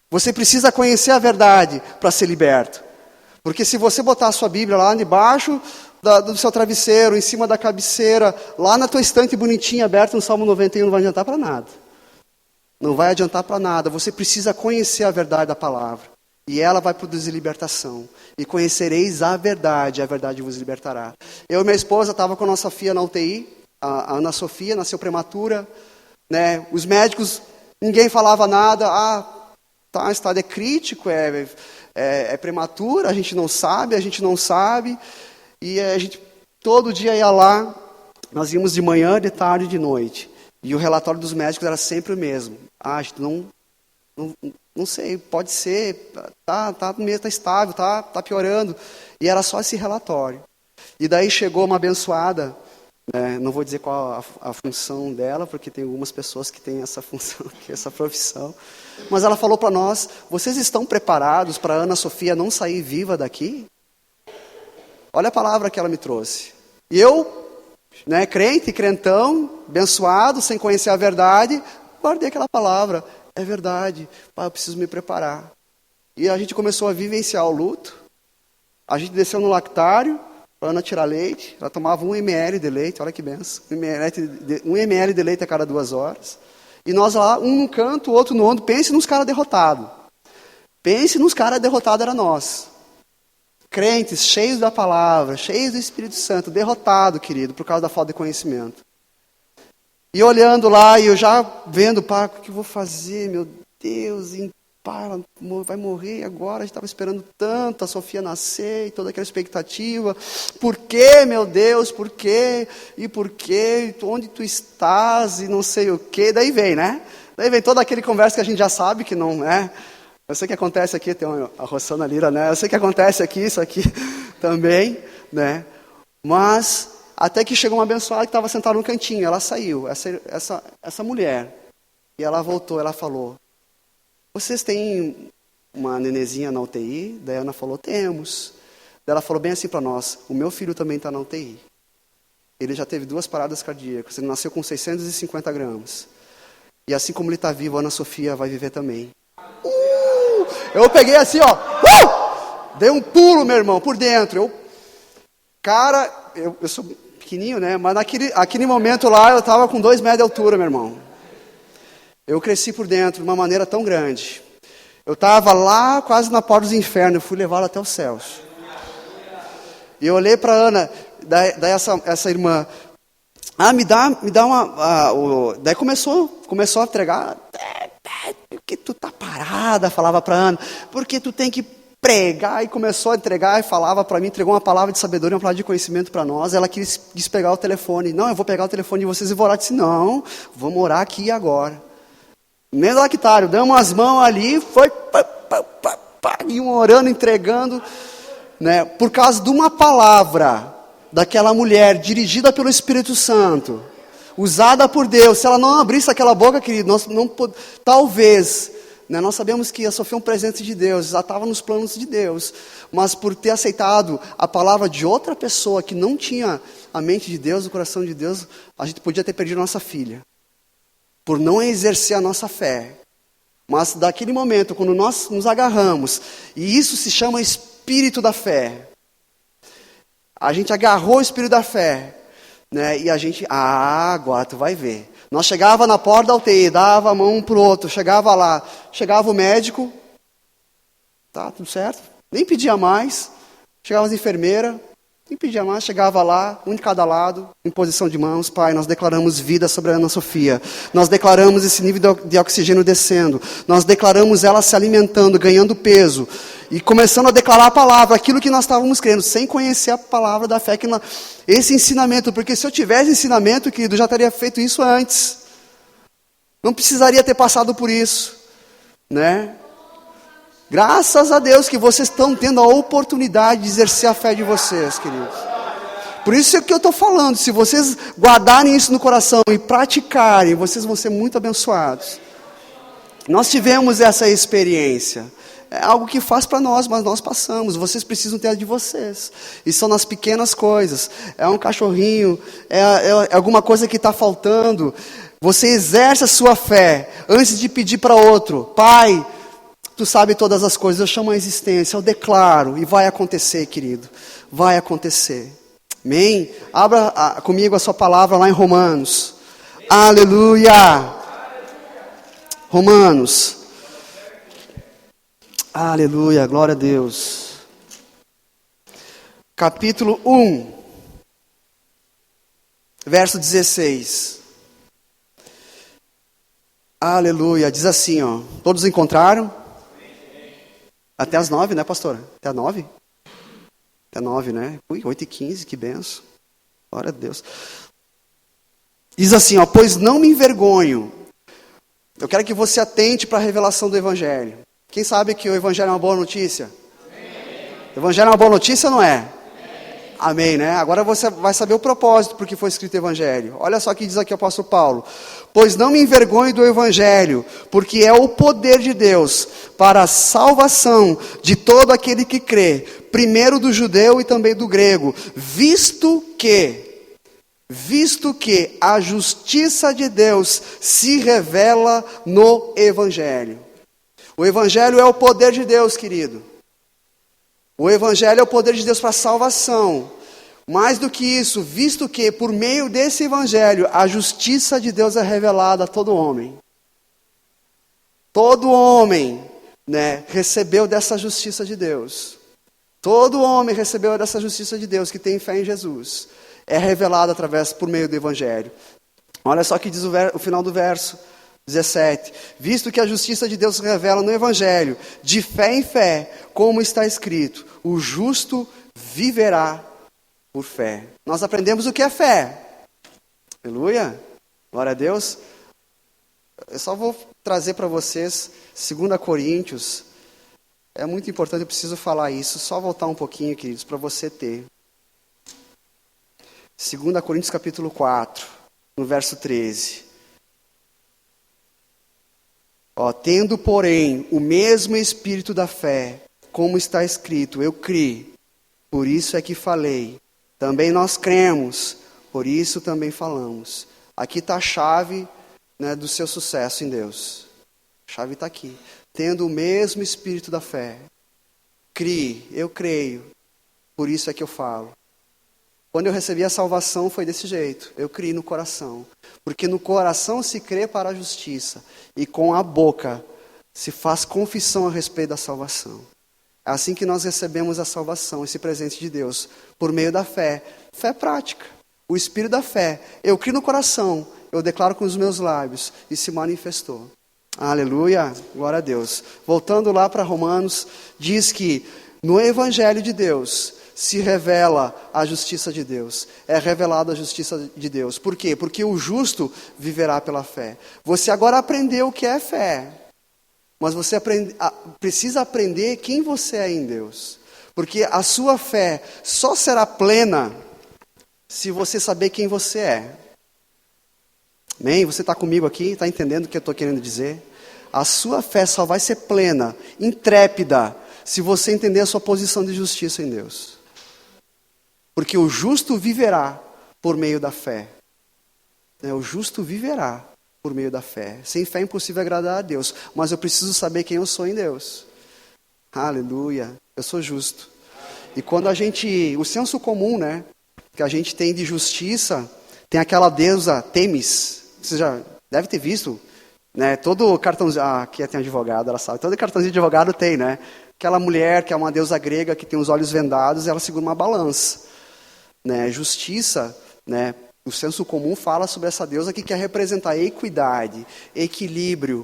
Você precisa conhecer a verdade para ser liberto. Porque se você botar a sua Bíblia lá debaixo do seu travesseiro, em cima da cabeceira, lá na tua estante bonitinha, aberta no Salmo 91, não vai adiantar para nada. Não vai adiantar para nada. Você precisa conhecer a verdade da palavra. E ela vai produzir libertação. E conhecereis a verdade vos libertará. Eu e minha esposa estava com a nossa filha na UTI, a Ana Sofia, nasceu prematura. Né? Os médicos, ninguém falava nada. Tá, o estado é crítico, é prematura, a gente não sabe. E a gente todo dia ia lá, nós íamos de manhã, de tarde e de noite. E o relatório dos médicos era sempre o mesmo. A gente não sei, pode ser, tá estável, tá piorando. E era só esse relatório. E daí chegou uma abençoada, né, não vou dizer qual a função dela, porque tem algumas pessoas que têm essa função, essa profissão. Mas ela falou para nós, vocês estão preparados para a Ana Sofia não sair viva daqui? Olha a palavra que ela me trouxe. E eu, né, crentão, abençoado, sem conhecer a verdade, guardei aquela palavra. É verdade, pai, eu preciso me preparar. E a gente começou a vivenciar o luto. A gente desceu no lactário, para a Ana tirar leite. Ela tomava 1 ml de leite, olha que benção. 1 ml de leite a cada 2 horas. E nós lá, um num canto, o outro no outro. Pense nos caras derrotados. Pense nos caras derrotados, era nós. Crentes, cheios da palavra, cheios do Espírito Santo, derrotado, querido, por causa da falta de conhecimento. E olhando lá, e eu já vendo, pá, o que eu vou fazer, meu Deus, pá, ela vai morrer agora, a gente estava esperando tanto a Sofia nascer, e toda aquela expectativa. Por quê, meu Deus, por quê? E por quê? Onde tu estás? E não sei o quê. Daí vem, né? Daí vem toda aquele conversa que a gente já sabe que não é. Eu sei que acontece aqui, tem a Rossana Lira, né? Eu sei que acontece aqui, isso aqui também, né? Mas, até que chegou uma abençoada que estava sentada num cantinho, ela saiu, essa mulher, e ela voltou, ela falou, vocês têm uma nenezinha na UTI? Daí a Ana falou, temos. Daí ela falou bem assim para nós, o meu filho também está na UTI. Ele já teve 2 paradas cardíacas, ele nasceu com 650 gramas. E assim como ele está vivo, a Ana Sofia vai viver também. Eu peguei assim, ó, dei um pulo, meu irmão, por dentro. Eu sou pequenininho, né? Mas naquele momento lá, eu estava com 2 metros de altura, meu irmão. Eu cresci por dentro de uma maneira tão grande. Eu estava lá, quase na porta dos infernos, eu fui levá-la até os céus. E eu olhei para a Ana, daí essa irmã, me dá uma... daí começou a entregar... Porque tu tá parada, falava para Ana, porque tu tem que pregar, e começou a entregar, e falava para mim, entregou uma palavra de sabedoria, uma palavra de conhecimento para nós. Ela quis pegar o telefone, não, eu vou pegar o telefone de vocês e vou orar. Eu disse, não, vamos orar aqui e agora. No meio do lactário, damos as mãos ali, foi, e um orando, entregando, né, por causa de uma palavra, daquela mulher, dirigida pelo Espírito Santo, usada por Deus. Se ela não abrisse aquela boca, querido, talvez, né, nós sabemos que a Sofia é um presente de Deus, já estava nos planos de Deus, mas por ter aceitado a palavra de outra pessoa que não tinha a mente de Deus, o coração de Deus, a gente podia ter perdido a nossa filha, por não exercer a nossa fé. Mas daquele momento, quando nós nos agarramos, e isso se chama espírito da fé, a gente agarrou o espírito da fé, né? E a gente, agora tu vai ver. Nós chegava na porta da UTI, dava a mão um pro outro, chegava lá, chegava o médico, tá, tudo certo, nem pedia mais, chegava as enfermeiras, nem pedia mais, chegava lá, um de cada lado, em posição de mãos, Pai, nós declaramos vida sobre a Ana Sofia, nós declaramos esse nível de oxigênio descendo, nós declaramos ela se alimentando, ganhando peso, e começando a declarar a palavra, aquilo que nós estávamos crendo, sem conhecer a palavra da fé, esse ensinamento, porque se eu tivesse ensinamento, querido, eu já teria feito isso antes, não precisaria ter passado por isso, né? Graças a Deus que vocês estão tendo a oportunidade de exercer a fé de vocês, queridos. Por isso é que eu estou falando, se vocês guardarem isso no coração e praticarem, vocês vão ser muito abençoados. Nós tivemos essa experiência. é algo que faz para nós, mas nós passamos. Vocês precisam ter a de vocês. E são nas pequenas coisas. É um cachorrinho, é alguma coisa que está faltando. Você exerce a sua fé antes de pedir para outro. Pai, tu sabe todas as coisas, eu chamo a existência, eu declaro. E vai acontecer, querido. Vai acontecer. Amém? Abra comigo a sua palavra lá em Romanos. Aleluia! Romanos. Aleluia, glória a Deus. Capítulo 1, verso 16. Aleluia, diz assim, ó. Todos encontraram? Até as 9, né, pastora? Até as 9? Até 9, né? Ui, 8h15, que benção. Glória a Deus. Diz assim, ó. Pois não me envergonho. Eu quero que você atente para a revelação do Evangelho. Quem sabe que o Evangelho é uma boa notícia? Amém. O Evangelho é uma boa notícia ou não é? Amém, né? Agora você vai saber o propósito por que foi escrito o Evangelho. Olha só o que diz aqui o apóstolo Paulo. Pois não me envergonho do Evangelho, porque é o poder de Deus para a salvação de todo aquele que crê, primeiro do judeu e também do grego, visto que a justiça de Deus se revela no Evangelho. O Evangelho é o poder de Deus, querido. O Evangelho é o poder de Deus para a salvação. Mais do que isso, visto que por meio desse Evangelho, a justiça de Deus é revelada a todo homem. Todo homem, né, recebeu dessa justiça de Deus. Todo homem recebeu dessa justiça de Deus que tem fé em Jesus. É revelada por meio do Evangelho. Olha só o que diz o final do verso 17. Visto que a justiça de Deus se revela no Evangelho, de fé em fé, como está escrito, o justo viverá por fé. Nós aprendemos o que é fé. Aleluia. Glória a Deus. Eu só vou trazer para vocês 2 Coríntios. É muito importante, eu preciso falar isso. Só voltar um pouquinho, queridos, para você ter. 2 Coríntios capítulo 4, no verso 13. Tendo, porém, o mesmo espírito da fé, como está escrito, eu criei, por isso é que falei. Também nós cremos, por isso também falamos. Aqui está a chave, né, do seu sucesso em Deus. A chave está aqui. Tendo o mesmo espírito da fé. Criei, eu creio, por isso é que eu falo. Quando eu recebi a salvação foi desse jeito. Eu criei no coração. Porque no coração se crê para a justiça. E com a boca se faz confissão a respeito da salvação. É assim que nós recebemos a salvação, esse presente de Deus, por meio da fé. Fé prática. O espírito da fé. Eu criei no coração, eu declaro com os meus lábios e se manifestou. Aleluia, glória a Deus. Voltando lá para Romanos, diz que no Evangelho de Deus se revela a justiça de Deus. É revelada a justiça de Deus. Por quê? Porque o justo viverá pela fé. Você agora aprendeu o que é fé. Mas você precisa aprender quem você é em Deus. Porque a sua fé só será plena se você saber quem você é. Amém? Você está comigo aqui? Está entendendo o que eu estou querendo dizer? A sua fé só vai ser plena, intrépida, se você entender a sua posição de justiça em Deus. Porque o justo viverá por meio da fé. O justo viverá por meio da fé. Sem fé é impossível agradar a Deus. Mas eu preciso saber quem eu sou em Deus. Aleluia. Eu sou justo. E quando o senso comum, né, que a gente tem de justiça, tem aquela deusa Temis. Você já deve ter visto, né? Todo cartãozinho, aqui tem advogado, ela sabe. Todo cartãozinho de advogado tem, né? Aquela mulher que é uma deusa grega que tem os olhos vendados, ela segura uma balança. Né? Justiça, né? O senso comum fala sobre essa deusa que quer representar equidade, equilíbrio,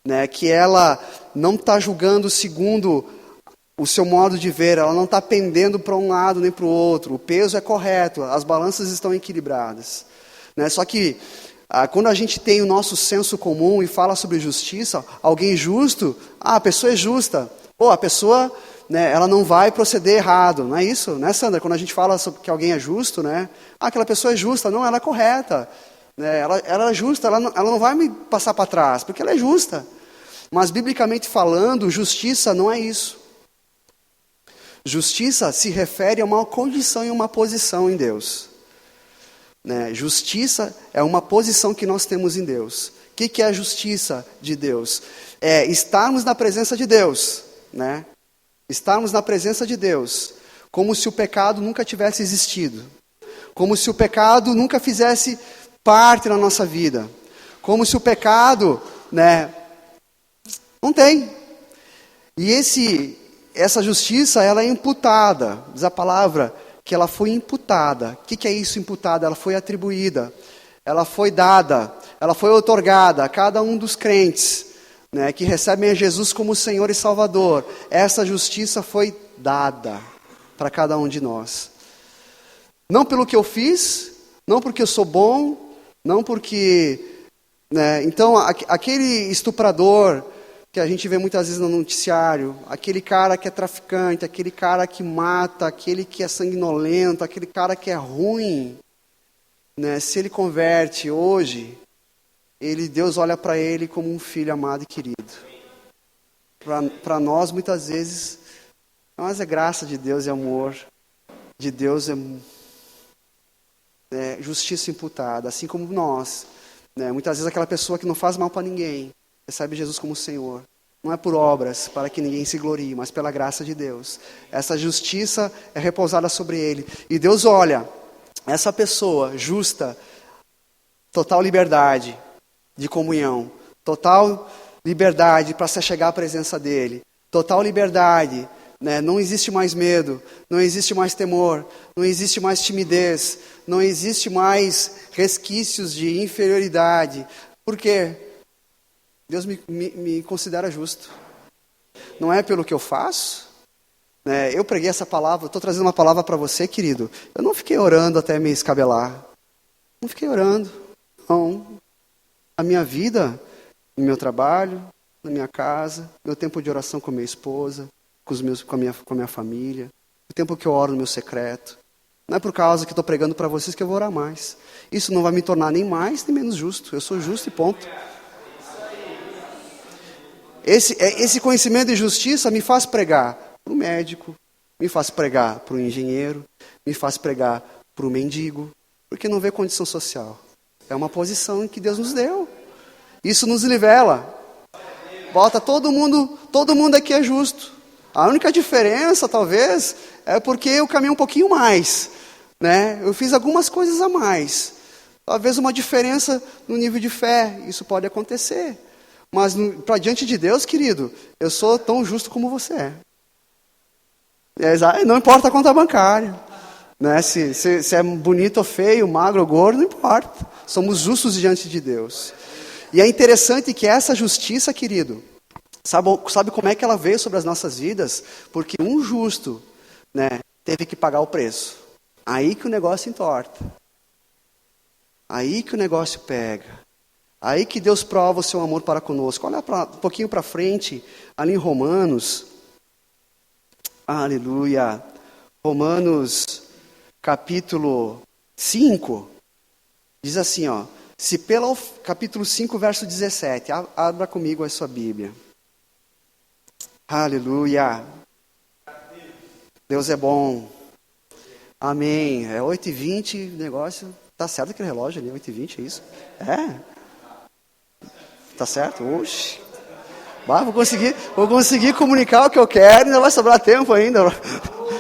né? Que ela não está julgando segundo o seu modo de ver, ela não está pendendo para um lado nem para o outro, o peso é correto, as balanças estão equilibradas. Né? Só que quando a gente tem o nosso senso comum e fala sobre justiça, alguém justo, a pessoa é justa, a pessoa, né, ela não vai proceder errado, não é isso? Né, Sandra? Quando a gente fala sobre que alguém é justo, né? Aquela pessoa é justa, não, ela é correta, né? Ela é justa, ela não vai me passar para trás, porque ela é justa. Mas, biblicamente falando, justiça não é isso. Justiça se refere a uma condição e uma posição em Deus. Né? Justiça é uma posição que nós temos em Deus. O que é a justiça de Deus? É estarmos na presença de Deus. Né? Estarmos na presença de Deus, como se o pecado nunca tivesse existido. Como se o pecado nunca fizesse parte na nossa vida. Como se o pecado, né, não tem. E essa justiça, ela é imputada. Diz a palavra que ela foi imputada. O que é isso, imputada? Ela foi atribuída. Ela foi dada. Ela foi outorgada a cada um dos crentes, né, que recebem a Jesus como Senhor e Salvador. Essa justiça foi dada para cada um de nós. Não pelo que eu fiz, não porque eu sou bom, não porque... Né, então, aquele estuprador que a gente vê muitas vezes no noticiário, aquele cara que é traficante, aquele cara que mata, aquele que é sanguinolento, aquele cara que é ruim, né, se ele converte hoje, Deus olha para ele como um filho amado e querido. Para nós, muitas vezes, mas é graça de Deus e amor de Deus, é justiça imputada, assim como nós. Né, muitas vezes aquela pessoa que não faz mal para ninguém, recebe Jesus como Senhor. Não é por obras, para que ninguém se glorie, mas pela graça de Deus. Essa justiça é repousada sobre ele. E Deus olha, essa pessoa justa, total liberdade de comunhão, total liberdade para se chegar à presença dele, total liberdade, né? Não existe mais medo, não existe mais temor, não existe mais timidez, não existe mais resquícios de inferioridade. Por quê? Deus me considera justo. Não é pelo que eu faço. Né? Eu preguei essa palavra, estou trazendo uma palavra para você, querido. Eu não fiquei orando até me escabelar. Não fiquei orando. Não. A minha vida, no meu trabalho, na minha casa, meu tempo de oração com minha esposa, com a minha família, o tempo que eu oro no meu secreto. Não é por causa que estou pregando para vocês que eu vou orar mais. Isso não vai me tornar nem mais nem menos justo. Eu sou justo e ponto. Esse conhecimento de justiça me faz pregar para o médico, me faz pregar para o engenheiro, me faz pregar para o mendigo, porque não vê condição social. É uma posição que Deus nos deu. Isso nos nivela. Bota todo mundo aqui é justo. A única diferença, talvez, é porque eu caminhei um pouquinho mais. Né? Eu fiz algumas coisas a mais. Talvez uma diferença no nível de fé. Isso pode acontecer. Mas para diante de Deus, querido, eu sou tão justo como você é. Não importa a conta bancária. Né? Se é bonito ou feio, magro ou gordo, não importa. Somos justos diante de Deus. E é interessante que essa justiça, querido, sabe como é que ela veio sobre as nossas vidas? Porque um justo, né, teve que pagar o preço. Aí que o negócio entorta. Aí que o negócio pega. Aí que Deus prova o seu amor para conosco. Olha um pouquinho para frente, ali em Romanos. Aleluia. Romanos, capítulo 5. Diz assim, ó. Capítulo 5, verso 17. Abra comigo a sua Bíblia. Aleluia. Deus é bom. Amém. É 8h20, o negócio... Tá certo aquele relógio ali, 8h20, é isso? É. Tá certo? Oxi. Vou conseguir comunicar o que eu quero, ainda vai sobrar tempo ainda.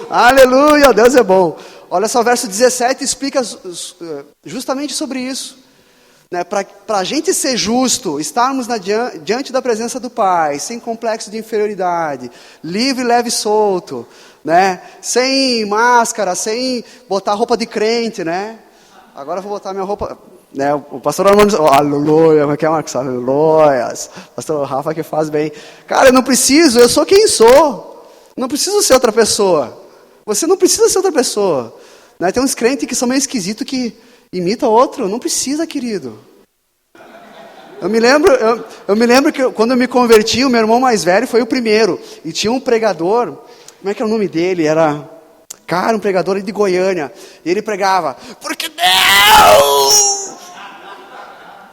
Aleluia, Deus é bom. Olha só, o verso 17 explica justamente sobre isso. Né? Para a gente ser justo, estarmos diante da presença do Pai, sem complexo de inferioridade, livre, leve e solto, né? Sem máscara, sem botar roupa de crente, né? Agora eu vou botar minha roupa... Né, o pastor Armando, aleluia, como é que é, Marcos? Aleluia, pastor Rafa que faz bem. Cara, eu não preciso, eu sou quem sou. Não preciso ser outra pessoa. Você não precisa ser outra pessoa. Né, tem uns crentes que são meio esquisitos que imitam outro. Não precisa, querido. Eu me lembro que quando eu me converti, o meu irmão mais velho foi o primeiro. E tinha um pregador, como é que é o nome dele? Era... Cara, um pregador de Goiânia. E ele pregava, porque Deus...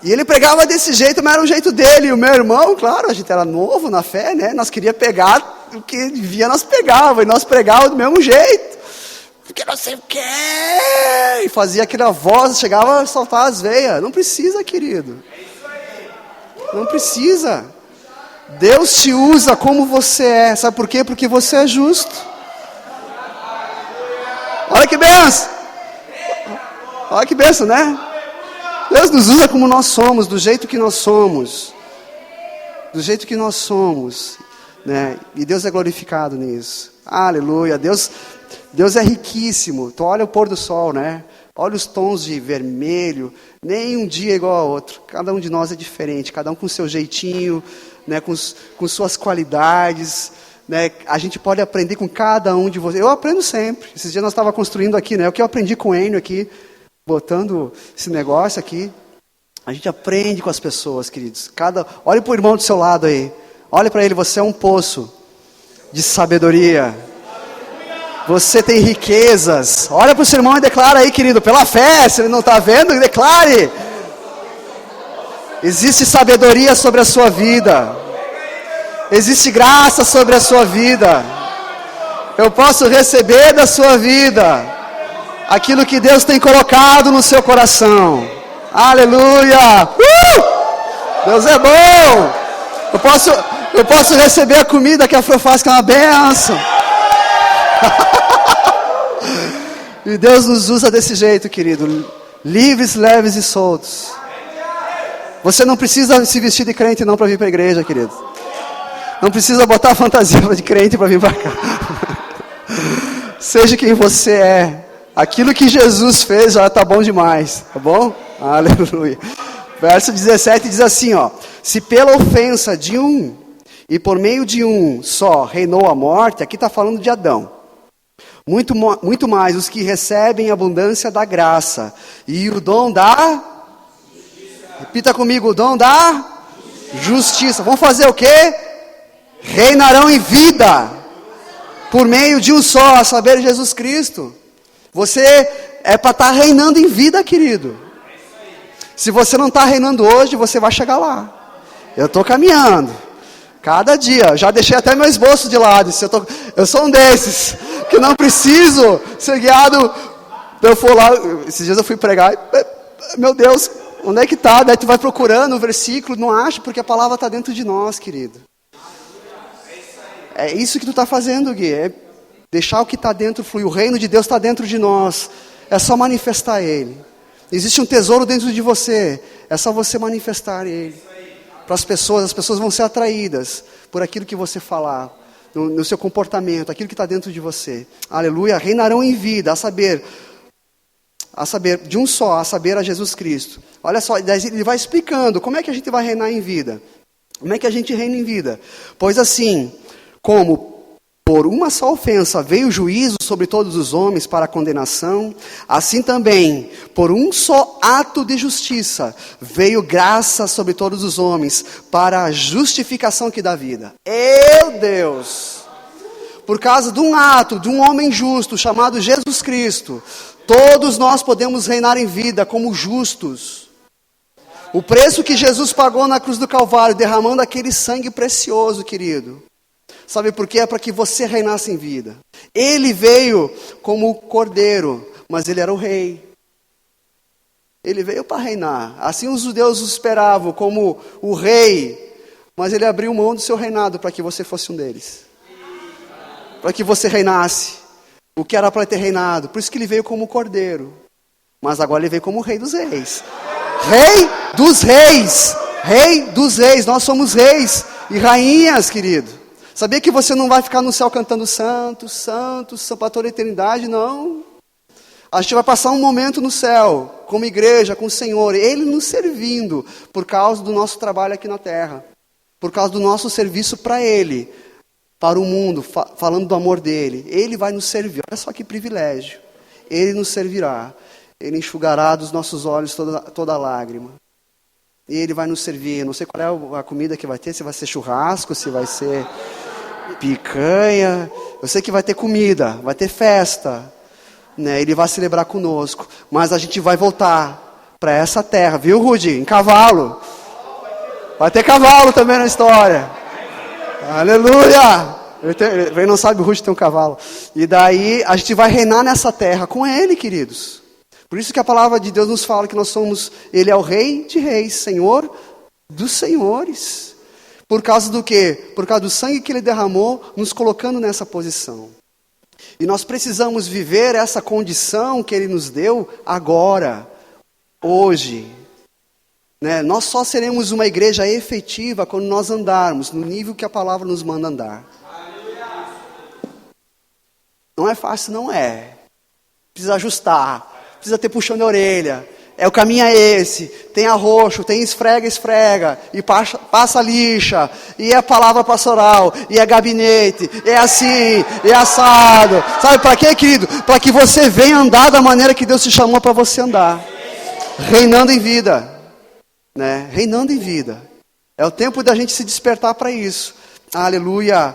E ele pregava desse jeito, mas era o jeito dele. E o meu irmão, claro, a gente era novo na fé, né? Nós queríamos pegar o que via, nós pegava. E nós pregávamos do mesmo jeito. Porque não sei o quê. E fazia aquela voz, chegava a soltar as veias. Não precisa, querido. Não precisa. Deus te usa como você é. Sabe por quê? Porque você é justo. Olha que benção. Olha que benção, né? Deus nos usa como nós somos, do jeito que nós somos. Do jeito que nós somos. Né? E Deus é glorificado nisso. Aleluia. Deus é riquíssimo. Tu olha o pôr do sol, né? Olha os tons de vermelho. Nenhum dia é igual ao outro. Cada um de nós é diferente. Cada um com seu jeitinho, né? com suas qualidades. Né? A gente pode aprender com cada um de vocês. Eu aprendo sempre. Esses dias nós estávamos construindo aqui, né? O que eu aprendi com o Enio aqui, botando esse negócio aqui. A gente aprende com as pessoas, queridos. Olhe para o irmão do seu lado aí. Olhe para ele, você é um poço de sabedoria. Você tem riquezas. Olha para o seu irmão e declara aí, querido, pela fé. Se ele não está vendo, declare. Existe sabedoria sobre a sua vida. Existe graça sobre a sua vida. Eu posso receber da sua vida aquilo que Deus tem colocado no seu coração. Aleluia! Deus é bom! Eu posso receber a comida que a Fro faz, que é uma bênção. E Deus nos usa desse jeito, querido. Livres, leves e soltos. Você não precisa se vestir de crente não para vir para a igreja, querido. Não precisa botar a fantasia de crente para vir para cá. Seja quem você é. Aquilo que Jesus fez já está bom demais. Tá bom? Aleluia. Verso 17 diz assim, ó. Se pela ofensa de um e por meio de um só reinou a morte, aqui está falando de Adão. Muito mais os que recebem a abundância da graça e o dom da... Repita comigo, o dom da justiça. Vão fazer o quê? Reinarão em vida por meio de um só, a saber, Jesus Cristo. Você é para estar reinando em vida, querido. Se você não está reinando hoje, você vai chegar lá. Eu estou caminhando. Cada dia. Já deixei até meu esboço de lado. Eu sou um desses que não preciso ser guiado. Eu for lá, esses dias eu fui pregar. Meu Deus, onde é que está? Daí tu vai procurando o versículo, não acha, porque a palavra está dentro de nós, querido. É isso que tu está fazendo, Gui. É deixar o que está dentro fluir. O reino de Deus está dentro de nós. É só manifestar Ele. Existe um tesouro dentro de você. É só você manifestar Ele. Para as pessoas vão ser atraídas por aquilo que você falar, no seu comportamento, aquilo que está dentro de você. Aleluia. Reinarão em vida, a saber, de um só, a saber, a Jesus Cristo. Olha só, ele vai explicando como é que a gente vai reinar em vida. Como é que a gente reina em vida? Pois assim, como por uma só ofensa veio o juízo sobre todos os homens para a condenação, assim também, por um só ato de justiça, veio graça sobre todos os homens para a justificação que dá vida. Meu Deus! Por causa de um ato, de um homem justo, chamado Jesus Cristo, todos nós podemos reinar em vida como justos. O preço que Jesus pagou na cruz do Calvário, derramando aquele sangue precioso, querido. Sabe por quê? É para que você reinasse em vida. Ele veio como cordeiro, mas ele era o rei. Ele veio para reinar. Assim os judeus o esperavam como o rei, mas ele abriu mão do seu reinado para que você fosse um deles. Para que você reinasse. O que era para ter reinado. Por isso que ele veio como cordeiro. Mas agora ele veio como o rei dos reis. Rei dos reis. Rei dos reis. Nós somos reis e rainhas, querido. Sabia que você não vai ficar no céu cantando santo, santo, santo para toda a eternidade? Não. A gente vai passar um momento no céu, como igreja, com o Senhor, Ele nos servindo, por causa do nosso trabalho aqui na terra, por causa do nosso serviço para Ele, para o mundo, falando do amor dEle. Ele vai nos servir, olha só que privilégio. Ele nos servirá, Ele enxugará dos nossos olhos toda lágrima. E Ele vai nos servir. Não sei qual é a comida que vai ter, se vai ser churrasco, se vai ser picanha. Eu sei que vai ter comida, vai ter festa, né? Ele vai celebrar conosco. Mas a gente vai voltar para essa terra, viu, Rudy? Em cavalo. Vai ter cavalo também na história. Aleluia! Quem não sabe, o Rudy tem um cavalo. E daí a gente vai reinar nessa terra com Ele, queridos. Por isso que a palavra de Deus nos fala que nós somos, Ele é o Rei de Reis, Senhor dos Senhores. Por causa do quê? Por causa do sangue que Ele derramou, nos colocando nessa posição. E nós precisamos viver essa condição que Ele nos deu agora, hoje. Né? Nós só seremos uma igreja efetiva quando nós andarmos no nível que a palavra nos manda andar. Não é fácil, não é. Precisa ajustar, precisa ter puxão de orelha. O caminho é esse, tem arroxo, tem esfrega, e passa lixa, e é palavra pastoral, e é gabinete, é assim, é assado. Sabe para quê, querido? Para que você venha andar da maneira que Deus te chamou para você andar. Reinando em vida. Né? Reinando em vida. É o tempo da gente se despertar para isso. Aleluia.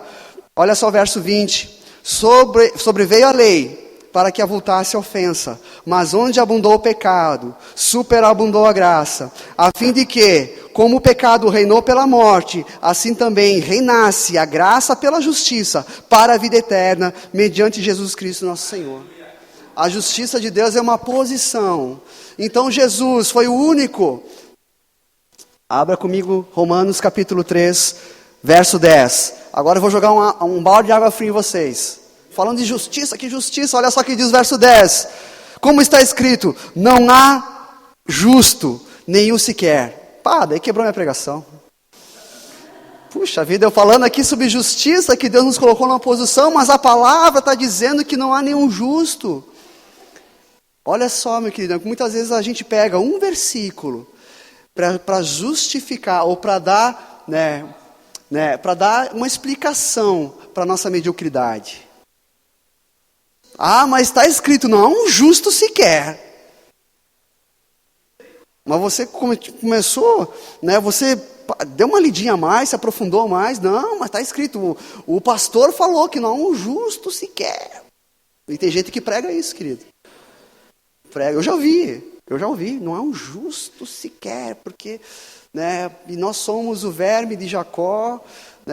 Olha só o verso 20. Sobreveio a lei para que avultasse a ofensa, mas onde abundou o pecado, superabundou a graça, a fim de que, como o pecado reinou pela morte, assim também reinasse a graça pela justiça, para a vida eterna, mediante Jesus Cristo nosso Senhor. A justiça de Deus é uma posição. Então Jesus foi o único. Abra comigo Romanos capítulo 3, verso 10. Agora eu vou jogar um balde de água fria em vocês. Falando de justiça, que justiça, olha só o que diz o verso 10. Como está escrito, não há justo, nenhum sequer. Pá, daí quebrou minha pregação. Puxa vida, eu falando aqui sobre justiça, que Deus nos colocou numa posição, mas a palavra está dizendo que não há nenhum justo. Olha só, meu querido, muitas vezes a gente pega um versículo para justificar, ou para dar, para dar uma explicação para a nossa mediocridade. Ah, mas está escrito, não há um justo sequer. Mas você começou, você deu uma lidinha a mais, se aprofundou mais. Não, mas está escrito, o pastor falou que não há um justo sequer. E tem gente que prega isso, querido. Prega, eu já ouvi, não há um justo sequer, porque, e nós somos o verme de Jacó.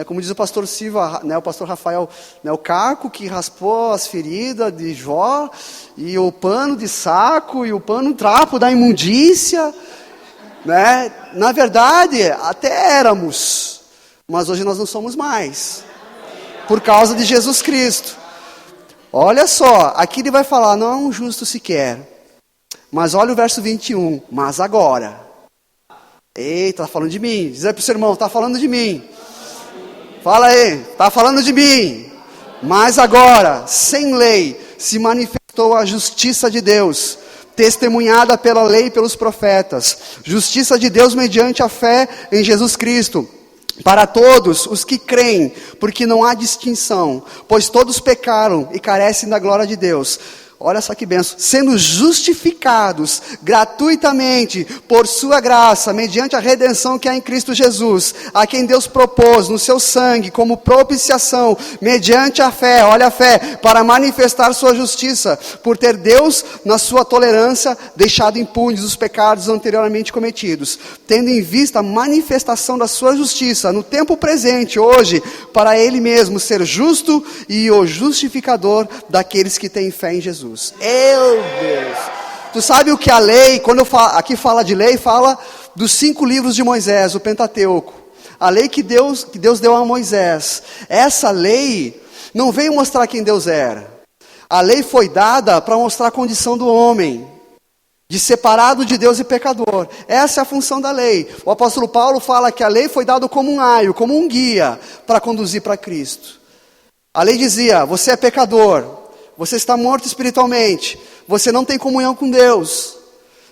Como diz o pastor Silva, o pastor Rafael, o caco que raspou as feridas de Jó, e o pano de saco, e o pano trapo da imundícia. Na verdade, até éramos, mas hoje nós não somos mais, por causa de Jesus Cristo. Olha só, aqui ele vai falar, não é um justo sequer, mas olha o verso 21, mas agora. Eita, está falando de mim, diz aí para o seu irmão, está falando de mim. Fala aí, está falando de mim. Mas agora, sem lei, se manifestou a justiça de Deus, testemunhada pela lei e pelos profetas. Justiça de Deus mediante a fé em Jesus Cristo, para todos os que creem, porque não há distinção, pois todos pecaram e carecem da glória de Deus. Olha só que benção, sendo justificados gratuitamente por sua graça, mediante a redenção que há em Cristo Jesus, a quem Deus propôs no seu sangue como propiciação, mediante a fé, olha a fé, para manifestar sua justiça, por ter Deus, na sua tolerância, deixado impunes os pecados anteriormente cometidos, tendo em vista a manifestação da sua justiça no tempo presente, hoje, para Ele mesmo ser justo e o justificador daqueles que têm fé em Jesus. Meu Deus! Tu sabe o que a lei, quando aqui fala de lei, fala dos 5 livros de Moisés, o Pentateuco. A lei que Deus deu a Moisés. Essa lei não veio mostrar quem Deus era. A lei foi dada para mostrar a condição do homem, de separado de Deus e pecador. Essa é a função da lei. O apóstolo Paulo fala que a lei foi dada como um aio, como um guia, para conduzir para Cristo. A lei dizia, você é pecador. Você está morto espiritualmente. Você não tem comunhão com Deus.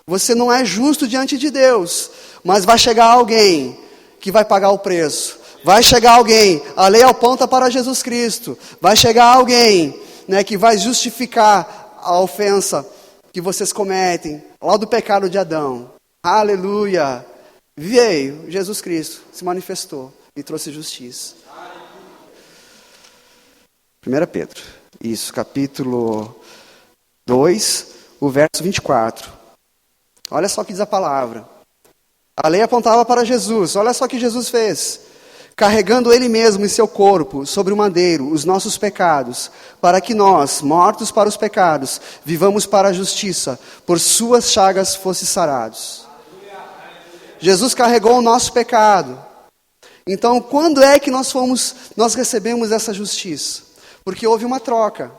Você não é justo diante de Deus. Mas vai chegar alguém que vai pagar o preço. Vai chegar alguém, a lei aponta para Jesus Cristo. Vai chegar alguém, que vai justificar a ofensa que vocês cometem, lá do pecado de Adão. Aleluia. Veio Jesus Cristo, se manifestou e trouxe justiça. 1 Pedro. Isso, capítulo 2, o verso 24. Olha só o que diz a palavra. A lei apontava para Jesus. Olha só o que Jesus fez. Carregando Ele mesmo em seu corpo, sobre o madeiro, os nossos pecados, para que nós, mortos para os pecados, vivamos para a justiça, por suas chagas fosse sarados. Jesus carregou o nosso pecado. Então, quando é que nós recebemos essa justiça? Porque houve uma troca.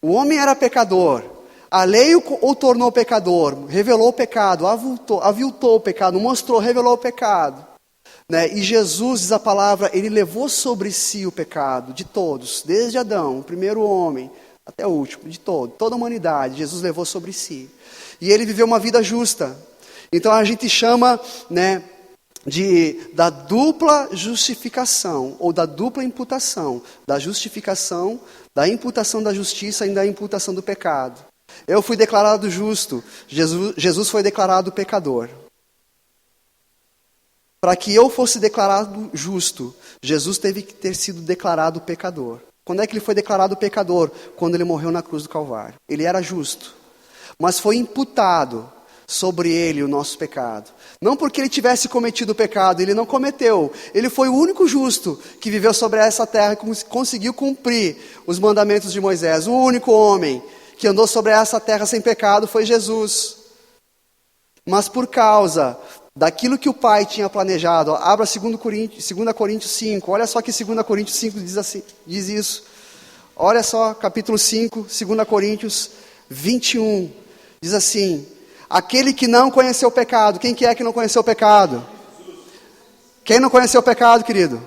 O homem era pecador. A lei o tornou pecador, revelou o pecado, aviltou o pecado, revelou o pecado. Né? E Jesus, diz a palavra, Ele levou sobre si o pecado de todos, desde Adão, o primeiro homem, até o último, de toda a humanidade, Jesus levou sobre si. E Ele viveu uma vida justa. Então a gente chama, né, da dupla justificação, ou da dupla imputação, da justificação, da imputação da justiça e da imputação do pecado. Eu fui declarado justo, Jesus foi declarado pecador. Para que eu fosse declarado justo, Jesus teve que ter sido declarado pecador. Quando é que ele foi declarado pecador? Quando ele morreu na cruz do Calvário. Ele era justo, mas foi imputado sobre ele o nosso pecado. Não porque ele tivesse cometido o pecado, ele não cometeu. Ele foi o único justo que viveu sobre essa terra e conseguiu cumprir os mandamentos de Moisés. O único homem que andou sobre essa terra sem pecado foi Jesus. Mas por causa daquilo que o Pai tinha planejado, abra 2 Coríntios 5, olha só que 2 Coríntios 5 diz isso. Olha só, capítulo 5, 2 Coríntios 21, diz assim: aquele que não conheceu o pecado, quem que é que não conheceu o pecado? Quem não conheceu o pecado, querido?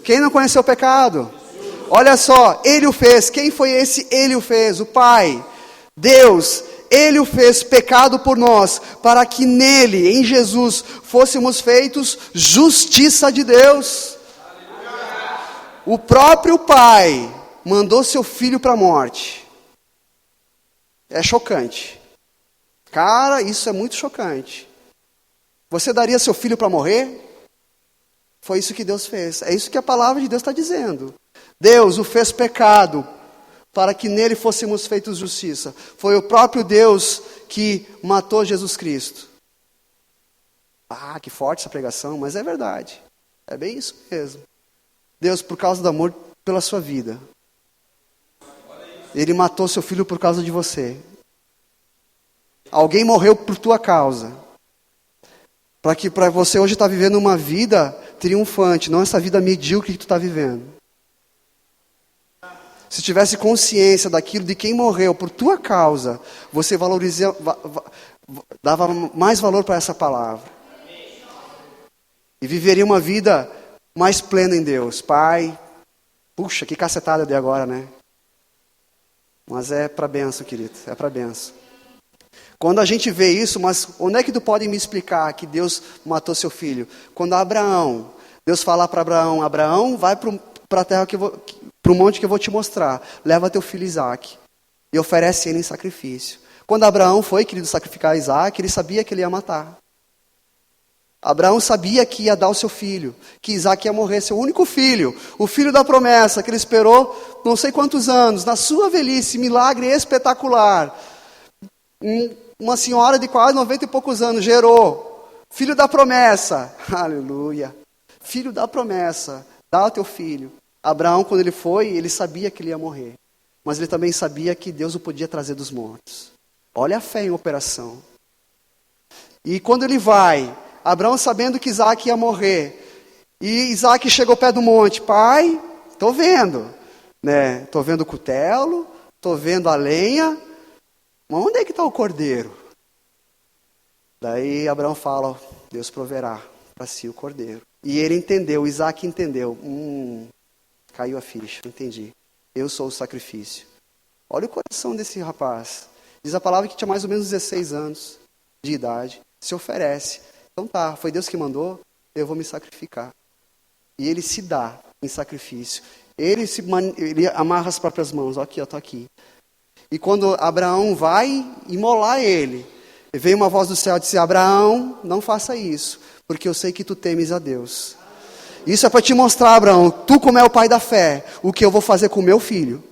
Quem não conheceu o pecado? Olha só, Ele o fez. Quem foi esse Ele o fez? O Pai, Deus. Ele o fez pecado por nós, para que nele, em Jesus, fôssemos feitos justiça de Deus. O próprio Pai mandou seu Filho para a morte. É chocante. Cara, isso é muito chocante. Você daria seu filho para morrer? Foi isso que Deus fez. É isso que a palavra de Deus está dizendo. Deus o fez pecado, para que nele fôssemos feitos justiça. Foi o próprio Deus que matou Jesus Cristo. Ah, que forte essa pregação, mas é verdade. É bem isso mesmo. Deus, por causa do amor pela sua vida, Ele matou seu filho por causa de você. Alguém morreu por tua causa. Para você hoje estar vivendo uma vida triunfante, não essa vida medíocre que tu está vivendo. Se tivesse consciência daquilo, de quem morreu por tua causa, você dava mais valor para essa palavra. E viveria uma vida mais plena em Deus. Pai, puxa, que cacetada eu dei agora, né? Mas é para bênção, querido, é para bênção. Quando a gente vê isso, mas onde é que tu pode me explicar que Deus matou seu filho? Quando Abraão, Deus fala para Abraão, Abraão, vai para a terra para o monte que eu vou te mostrar. Leva teu filho Isaque e oferece ele em sacrifício. Quando Abraão foi, querido, sacrificar Isaque, ele sabia que ele ia matar. Abraão sabia que ia dar o seu filho, que Isaque ia morrer, seu único filho, o filho da promessa, que ele esperou não sei quantos anos, na sua velhice, milagre espetacular. Uma senhora de quase 90 e poucos anos gerou, filho da promessa, aleluia, filho da promessa, dá o teu filho. Abraão, quando ele foi, ele sabia que ele ia morrer, mas ele também sabia que Deus o podia trazer dos mortos. Olha a fé em operação. E quando ele vai, Abraão sabendo que Isaque ia morrer, e Isaque chegou ao pé do monte, pai, estou vendo, né? Estou vendo o cutelo, estou vendo a lenha, mas onde é que está o cordeiro? Daí Abraão fala, Deus proverá para si o cordeiro. E ele entendeu, Isaque entendeu, caiu a ficha, entendi. Eu sou o sacrifício. Olha o coração desse rapaz. Diz a palavra que tinha mais ou menos 16 anos de idade. Se oferece. Então tá, foi Deus que mandou, eu vou me sacrificar. E ele se dá em sacrifício. Ele amarra as próprias mãos. Ó, aqui, eu tô aqui. E quando Abraão vai imolar ele, veio uma voz do céu e disse, Abraão, não faça isso, porque eu sei que tu temes a Deus. Isso é para te mostrar, Abraão, tu como é o pai da fé, o que eu vou fazer com o meu filho.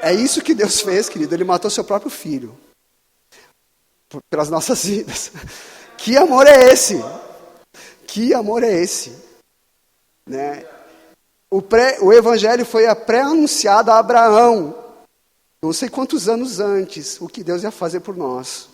É isso que Deus fez, querido. Ele matou seu próprio filho. Pelas nossas vidas. Que amor é esse? Que amor é esse? Né? O evangelho foi pré-anunciado a Abraão. Não sei quantos anos antes. O que Deus ia fazer por nós.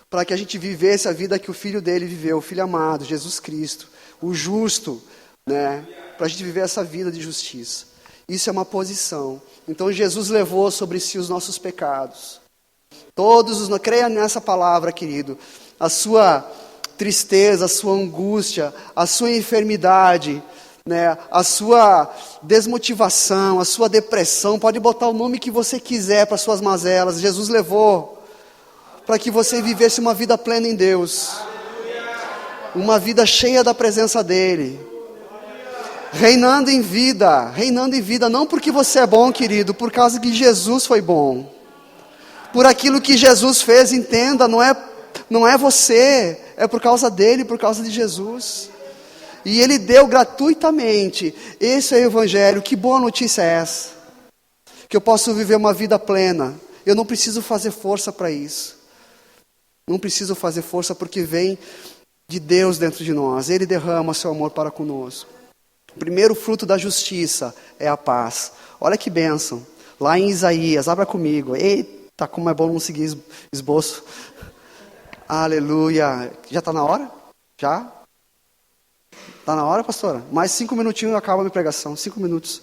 Para que a gente vivesse a vida que o filho dele viveu. O filho amado, Jesus Cristo. O justo. Né? Para a gente viver essa vida de justiça. Isso é uma posição. Então Jesus levou sobre si os nossos pecados. Creia nessa palavra, querido. A sua tristeza, a sua angústia, a sua enfermidade, né? A sua desmotivação, a sua depressão. Pode botar o nome que você quiser para suas mazelas. Jesus levou para que você vivesse uma vida plena em Deus. Uma vida cheia da presença dEle. Reinando em vida, não porque você é bom, querido, por causa que Jesus foi bom. Por aquilo que Jesus fez, entenda, não é você, é por causa dele, por causa de Jesus. E ele deu gratuitamente. Esse é o evangelho. Que boa notícia é essa? Que eu posso viver uma vida plena. Eu não preciso fazer força para isso. Não preciso fazer força porque vem de Deus dentro de nós. Ele derrama seu amor para conosco. O primeiro fruto da justiça é a paz. Olha que bênção. Lá em Isaías, abra comigo. Eita, como é bom não seguir esboço. Aleluia. Já está na hora? Já? Está na hora, pastora? Mais 5 minutinhos e acaba a minha pregação. 5 minutos.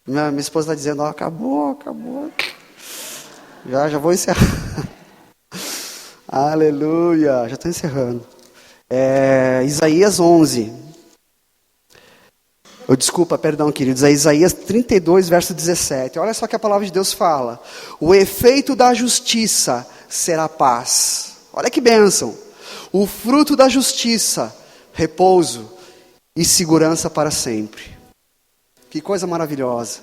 Minha esposa está dizendo, acabou. Já vou encerrar. Aleluia. Já estou encerrando. Isaías 11. Queridos, é Isaías 32, verso 17. Olha só que a palavra de Deus fala. O efeito da justiça será paz. Olha que bênção. O fruto da justiça, repouso e segurança para sempre. Que coisa maravilhosa.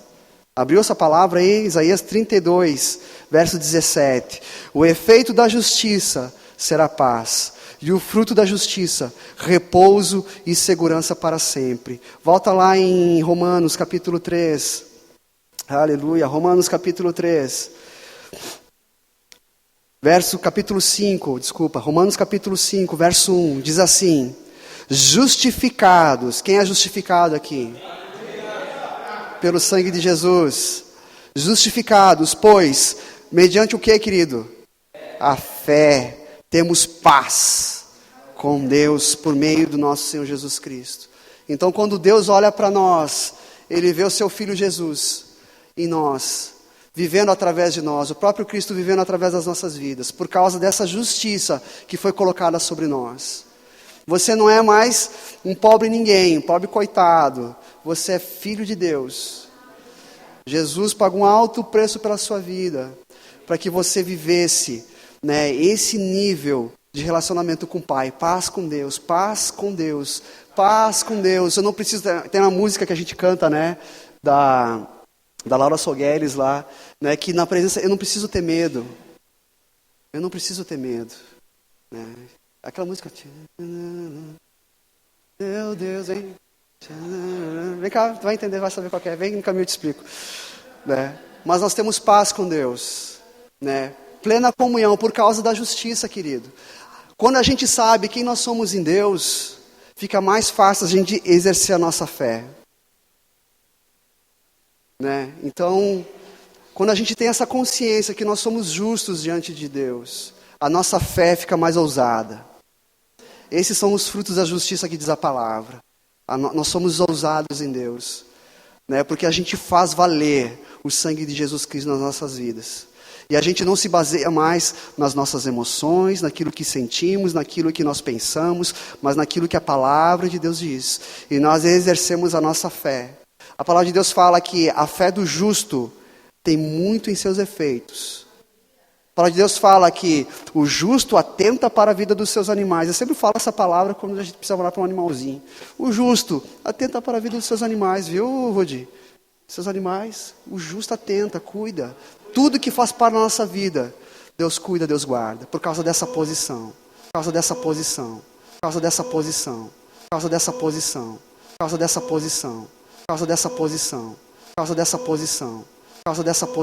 Abriu essa palavra aí, Isaías 32, verso 17. O efeito da justiça será paz. E o fruto da justiça, repouso e segurança para sempre. Volta lá em Romanos capítulo 3. Aleluia. Romanos capítulo 3. Romanos capítulo 5, verso 1. Diz assim. Justificados. Quem é justificado aqui? Pelo sangue de Jesus. Justificados, pois, mediante o que, querido? A fé. Temos paz com Deus por meio do nosso Senhor Jesus Cristo. Então, quando Deus olha para nós, Ele vê o seu Filho Jesus em nós, vivendo através de nós, o próprio Cristo vivendo através das nossas vidas, por causa dessa justiça que foi colocada sobre nós. Você não é mais um pobre ninguém, um pobre coitado. Você é filho de Deus. Jesus pagou um alto preço pela sua vida, para que você vivesse esse nível de relacionamento com o Pai, paz com Deus, paz com Deus, paz com Deus. Eu não preciso, tem uma música que a gente canta, da Laura Sogueres lá, que na presença, eu não preciso ter medo, aquela música, meu Deus, hein, vem cá, vai entender, vai saber qual é, vem no caminho eu te explico, mas nós temos paz com Deus, plena comunhão por causa da justiça, querido. Quando a gente sabe quem nós somos em Deus, fica mais fácil a gente exercer a nossa fé. Então, quando a gente tem essa consciência que nós somos justos diante de Deus, a nossa fé fica mais ousada. Esses são os frutos da justiça que diz a palavra. Nós somos ousados em Deus, porque a gente faz valer o sangue de Jesus Cristo nas nossas vidas. E a gente não se baseia mais nas nossas emoções, naquilo que sentimos, naquilo que nós pensamos, mas naquilo que a palavra de Deus diz. E nós exercemos a nossa fé. A palavra de Deus fala que a fé do justo tem muito em seus efeitos. A palavra de Deus fala que o justo atenta para a vida dos seus animais. Eu sempre falo essa palavra quando a gente precisa orar para um animalzinho. O justo atenta para a vida dos seus animais, viu, Rudi? Seus animais, o justo atenta, cuida. Tudo que faz parte da nossa vida, Deus cuida, Deus guarda. Por causa dessa posição. Por causa dessa posição. Por causa dessa posição. Por causa dessa posição. Por causa dessa posição. Por causa dessa posição. Por causa dessa posição. Por causa dessa posição.